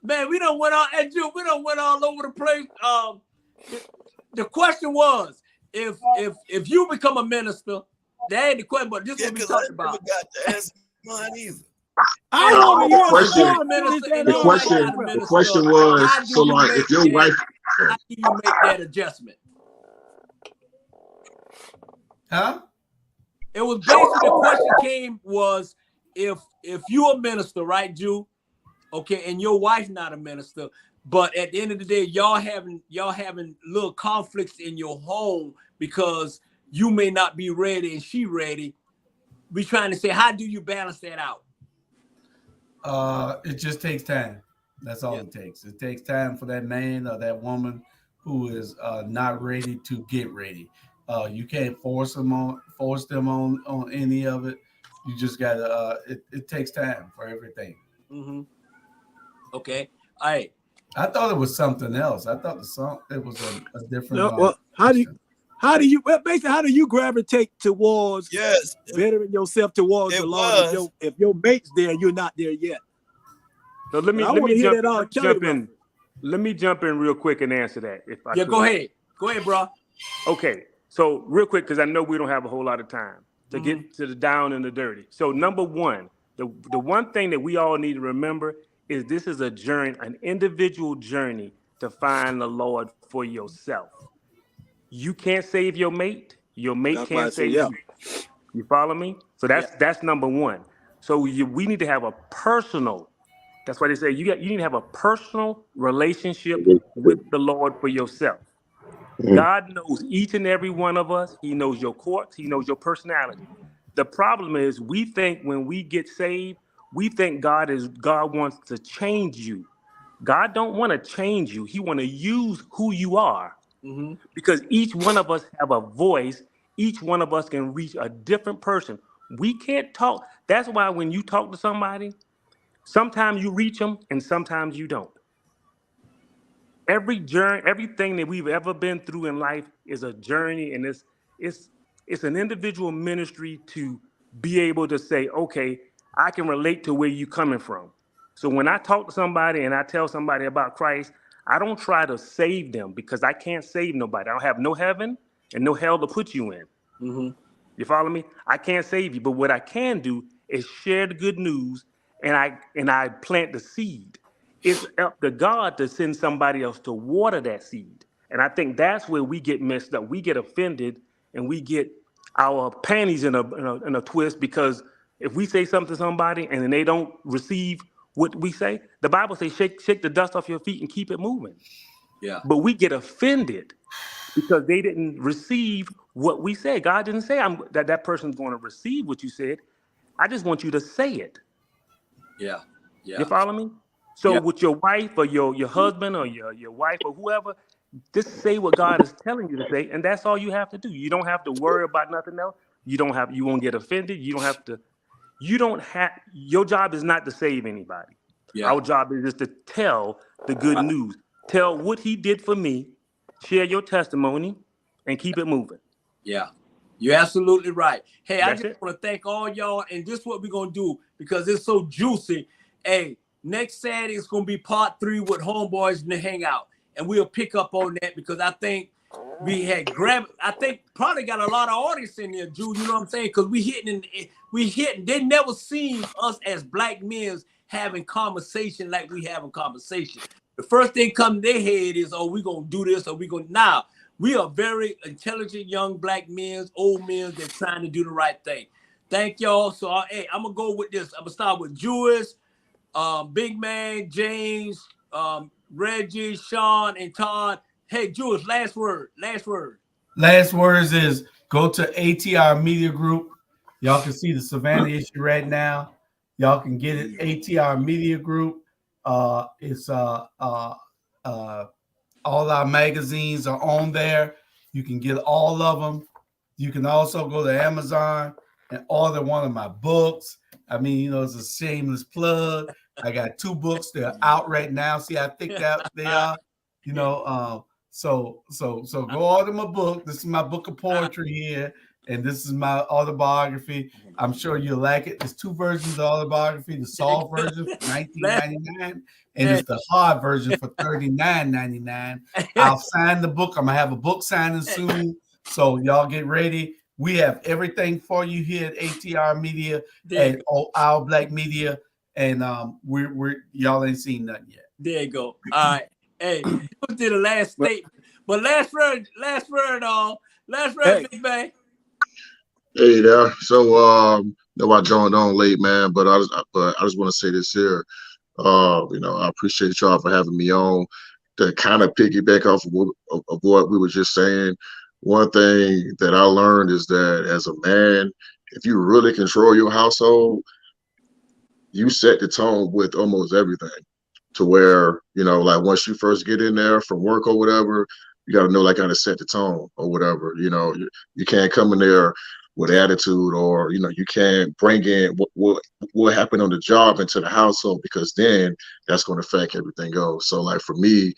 man, we done went all, hey, Jew, we done went all over the place. The question was, if you become a minister, that ain't the question, but this is Yeah, what we because I talked never about. got to answer mine either. I Hey, want to hear question- Sean you're a minister finish and that your R. wife Kelly not a the reference. question minister. was How do so you like make if your that? wife How do you make that adjustment? Huh? It was basically the question came was if you're a minister, right, Jew? Okay, and your wife not a minister, but at the end of the day, y'all having little conflicts in your home because you may not be ready and she ready. We trying to say, how do you balance that out? It just takes time. That's all it takes. It takes time for that man or that woman who is not ready to get ready. You can't force them on any of it. You just gotta. It takes time for everything. Mm-hmm. Okay. All right. I thought it was something else. I thought it was a different. No, well, how do you basically how do you gravitate towards Yes, bettering yourself towards it the Lord was. if your mate's there, you're not there yet? So let me I want to hear jump, that R. Kelly jump in. Let me jump in real quick and answer that if I Yeah, could. go ahead. Go ahead, bro. Okay, so real quick, because I know we don't have a whole lot of time to get to the down and the dirty. So number one, the one thing that we all need to remember is this is a journey, an individual journey to find the Lord for yourself. You can't save your mate. Your mate That's why I can't say, save yeah. you. You follow me? So that's number one. So we need to have a personal. That's why they say you need to have a personal relationship with the Lord for yourself. God knows each and every one of us. He knows your quirks. He knows your personality. The problem is we think when we get saved, we think God wants to change you. God don't want to change you. He want to use who you are Mm-hmm. because each one of us have a voice. Each one of us can reach a different person. We can't talk. That's why when you talk to somebody, sometimes you reach them and sometimes you don't. Every journey, everything that we've ever been through in life is a journey, and it's an individual ministry to be able to say, okay, I can relate to where you're coming from. So when I talk to somebody and I tell somebody about Christ, I don't try to save them because I can't save nobody. I don't have no heaven and no hell to put you in. Mm-hmm. You follow me? I can't save you, but what I can do is share the good news, and I plant the seed. It's up to God to send somebody else to water that seed. And I think that's where we get messed up. We get offended and we get our panties in a twist because if we say something to somebody and then they don't receive what we say, the Bible says shake the dust off your feet and keep it moving. Yeah. But we get offended because they didn't receive what we said. God didn't say that person's going to receive what you said. I just want you to say it. Yeah. Yeah. You follow me? So Yeah. with your wife or your husband or your wife or whoever, just say what God is telling you to say, and that's all you have to do. You don't have to worry about nothing else. You won't get offended. Your job is not to save anybody. Yeah. Our job is just to tell the good news. Tell what he did for me, share your testimony, and keep it moving. Yeah. You're absolutely right. Hey, I That's just it. want to thank all y'all, and this is what we're gonna do because it's so juicy. Hey, Next Saturday is going to be part 3 with Homeboys and the Hangout. And we'll pick up on that because I think we had I think probably got a lot of audience in there, Jude. You know what I'm saying? Because we hitting. They never seen us as black men having conversation like we having conversation. The first thing come to their head is, oh, we gonna do this or we gonna now. We are very intelligent young black men, old men that trying to do the right thing. Thank y'all. So hey, I'm gonna go with this. I'm gonna start with Jewish, Big Man, James, Reggie, Sean, and Todd. Hey, Jules, last word. Last words is go to ATR Media Group. Y'all can see the Savannah issue right now. Y'all can get it. ATR Media Group. It's all our magazines are on there. You can get all of them. You can also go to Amazon and order one of my books. I mean, you know, it's a shameless plug. I got 2 books. They're out right now. See how thick that they are. You know, so go order my book. This is my book of poetry here, and this is my autobiography. I'm sure you'll like it. There's 2 versions of the autobiography: the soft version for $19.99, and it's the hard version for $39.99. I'll sign the book. I'm gonna have a book signing soon, so y'all get ready. We have everything for you here at ATR Media and Our Black Media, and we're y'all ain't seen nothing yet. There you go. All right. Hey, you did a last statement, but last word, Hey. Big Bang. Hey there. So no, I joined on late, man, but I just want to say this here. I appreciate y'all for having me on. To kind of piggyback off of what we were just saying, one thing that I learned is that as a man, if you really control your household, you set the tone with almost everything. To where, like once you first get in there from work or whatever, you got to know like how to set the tone or whatever. You can't come in there with attitude, or you can't bring in what happened on the job into the household, because then that's going to affect everything else. So like for me,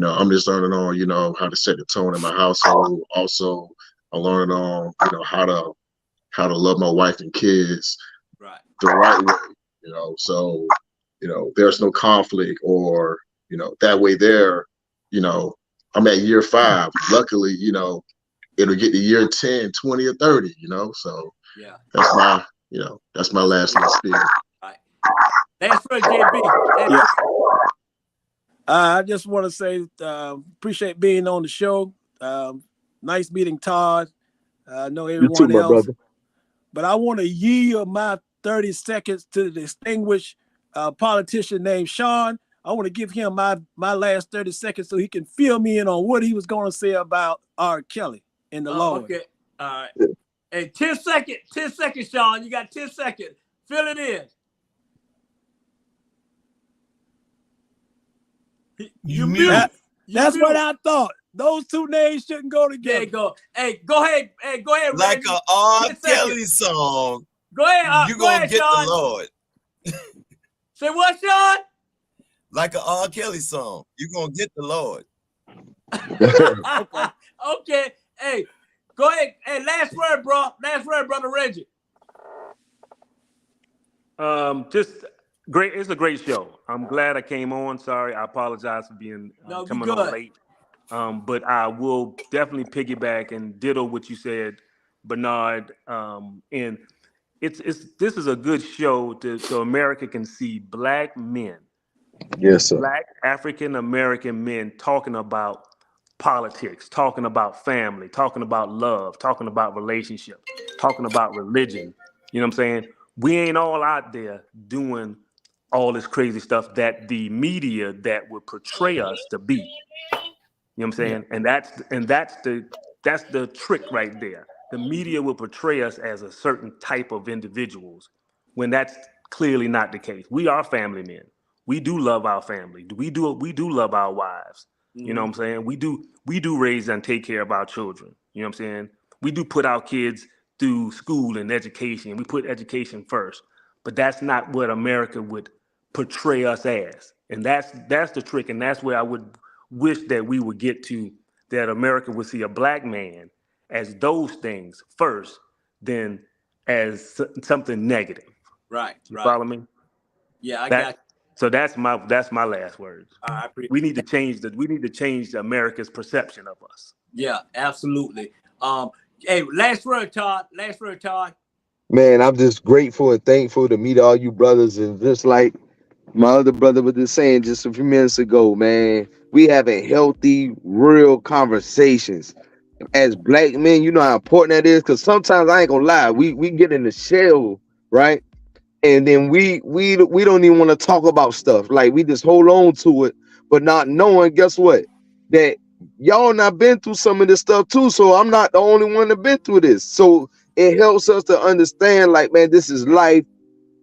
I'm just learning on how to set the tone in my household. Also, I'm learning on how to love my wife and kids the right way. So there's no conflict, or that way there. I'm at year 5. Luckily, it'll get to year 10, 20, or 30. So yeah, that's my last little spiel. Right. Last word, JB. Yeah. I just want to say appreciate being on the show. Nice meeting Todd. I know everyone you too, else. my brother. But I want to yield my 30 seconds to the distinguished politician named Sean. I want to give him my last 30 seconds so he can fill me in on what he was going to say about R. Kelly and the law. Okay. All right. Hey, 10 seconds, Sean. You got 10 seconds. Fill it in. You mute. That's what I thought. Those 2 names shouldn't go together. There you go. Hey, go ahead. Like Reggie. a R. Kelly song. Go ahead. You're going to get Sean. the Lord. Say what, Sean? Like a R. Kelly song. You're going to get the Lord. Okay. Hey, go ahead. Hey, last word, bro. Last word, brother Reggie. Just great. It's a great show. I'm glad I came on. Sorry, I apologize for being coming on late. But I will definitely piggyback and ditto what you said, Bernard. And this is a good show so America can see black men, Yes, sir. black African American men talking about politics, talking about family, talking about love, talking about relationships, talking about religion. You know what I'm saying? We ain't all out there doing all this crazy stuff that the media that would portray us to be. You know what I'm saying? Yeah. And that's the trick right there. The media will portray us as a certain type of individuals when that's clearly not the case. We are family men. We do love our family. We do love our wives. Mm-hmm. You know what I'm saying? We do raise and take care of our children. You know what I'm saying? We do put our kids through school and education. We put education first. But that's not what America would portray us as. And that's the trick, and that's where I would wish that we would get to, that America would see a black man as those things first, then as something negative. Right. You follow me? Yeah, I got you. So that's my last words. We need to change America's perception of us. Yeah, absolutely. Hey, last word, Todd. Last word, Todd. Man, I'm just grateful and thankful to meet all you brothers. And just like my other brother was just saying just a few minutes ago, man, we having healthy, real conversations. As black men, you know how important that is. Because sometimes I ain't gonna lie, we get in the shell, right? And then we don't even want to talk about stuff. Like we just hold on to it, but not knowing, guess what? That y'all not been through some of this stuff too. So I'm not the only one that been through this. So it helps us to understand, like, man, this is life.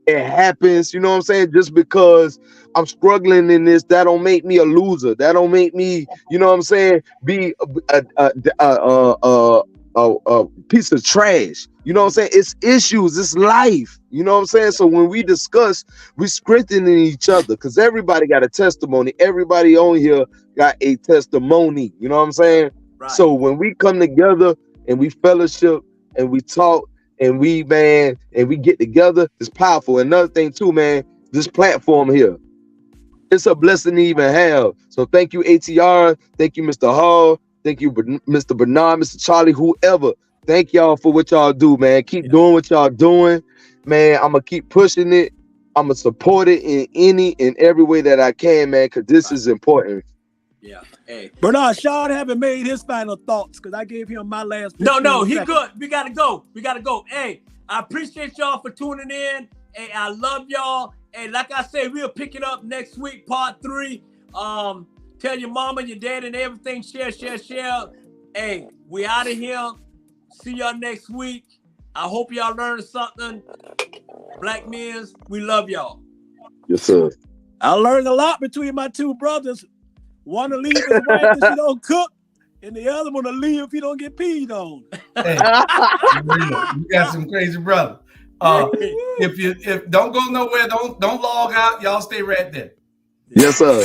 It happens, you know what I'm saying? Just because I'm struggling in this, that don't make me a loser. That don't make me, you know what I'm saying, be a piece of trash. You know what I'm saying? It's issues, it's life. You know what I'm saying? So when we discuss, we strengthening each other because everybody got a testimony. Everybody on here got a testimony. You know what I'm saying? Right. So when we come together and we fellowship and we talk, and we get together, it's powerful. Another thing too, man, this platform here, it's a blessing to even have. So thank you, ATR. Thank you, Mr. Hall. Thank you, Mr. Bernard, Mr. Charlie, whoever. Thank y'all for what y'all do, man. Keep doing what y'all doing. Man, I'm going to keep pushing it. I'm going to support it in any and every way that I can, man, because this is important. Yeah. Hey. Bernard, Sean haven't made his final thoughts because I gave him my last. No, he good. We gotta go. Hey, I appreciate y'all for tuning in. Hey, I love y'all. Hey, like I said, we'll pick it up next week, part 3. Tell your mama, your dad, and everything. Share. Hey, we out of here. See y'all next week. I hope y'all learned something. Black men, we love y'all. Yes, sir. I learned a lot between my two brothers. One to leave his wife if she don't cook, and the other one to leave if he don't get peed on. Hey, you got some crazy brother. If don't go nowhere, don't log out. Y'all stay right there. Yes, sir.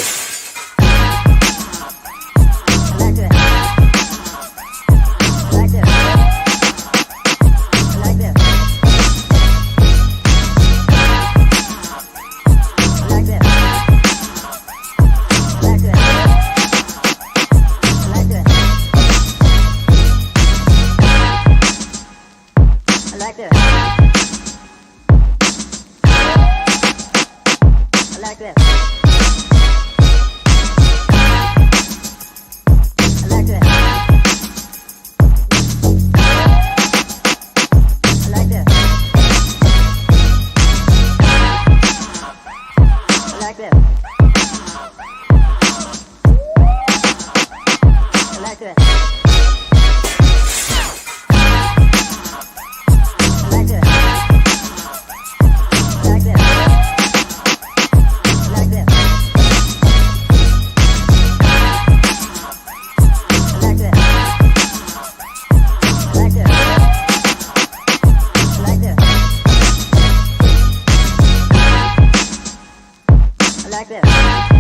Like this.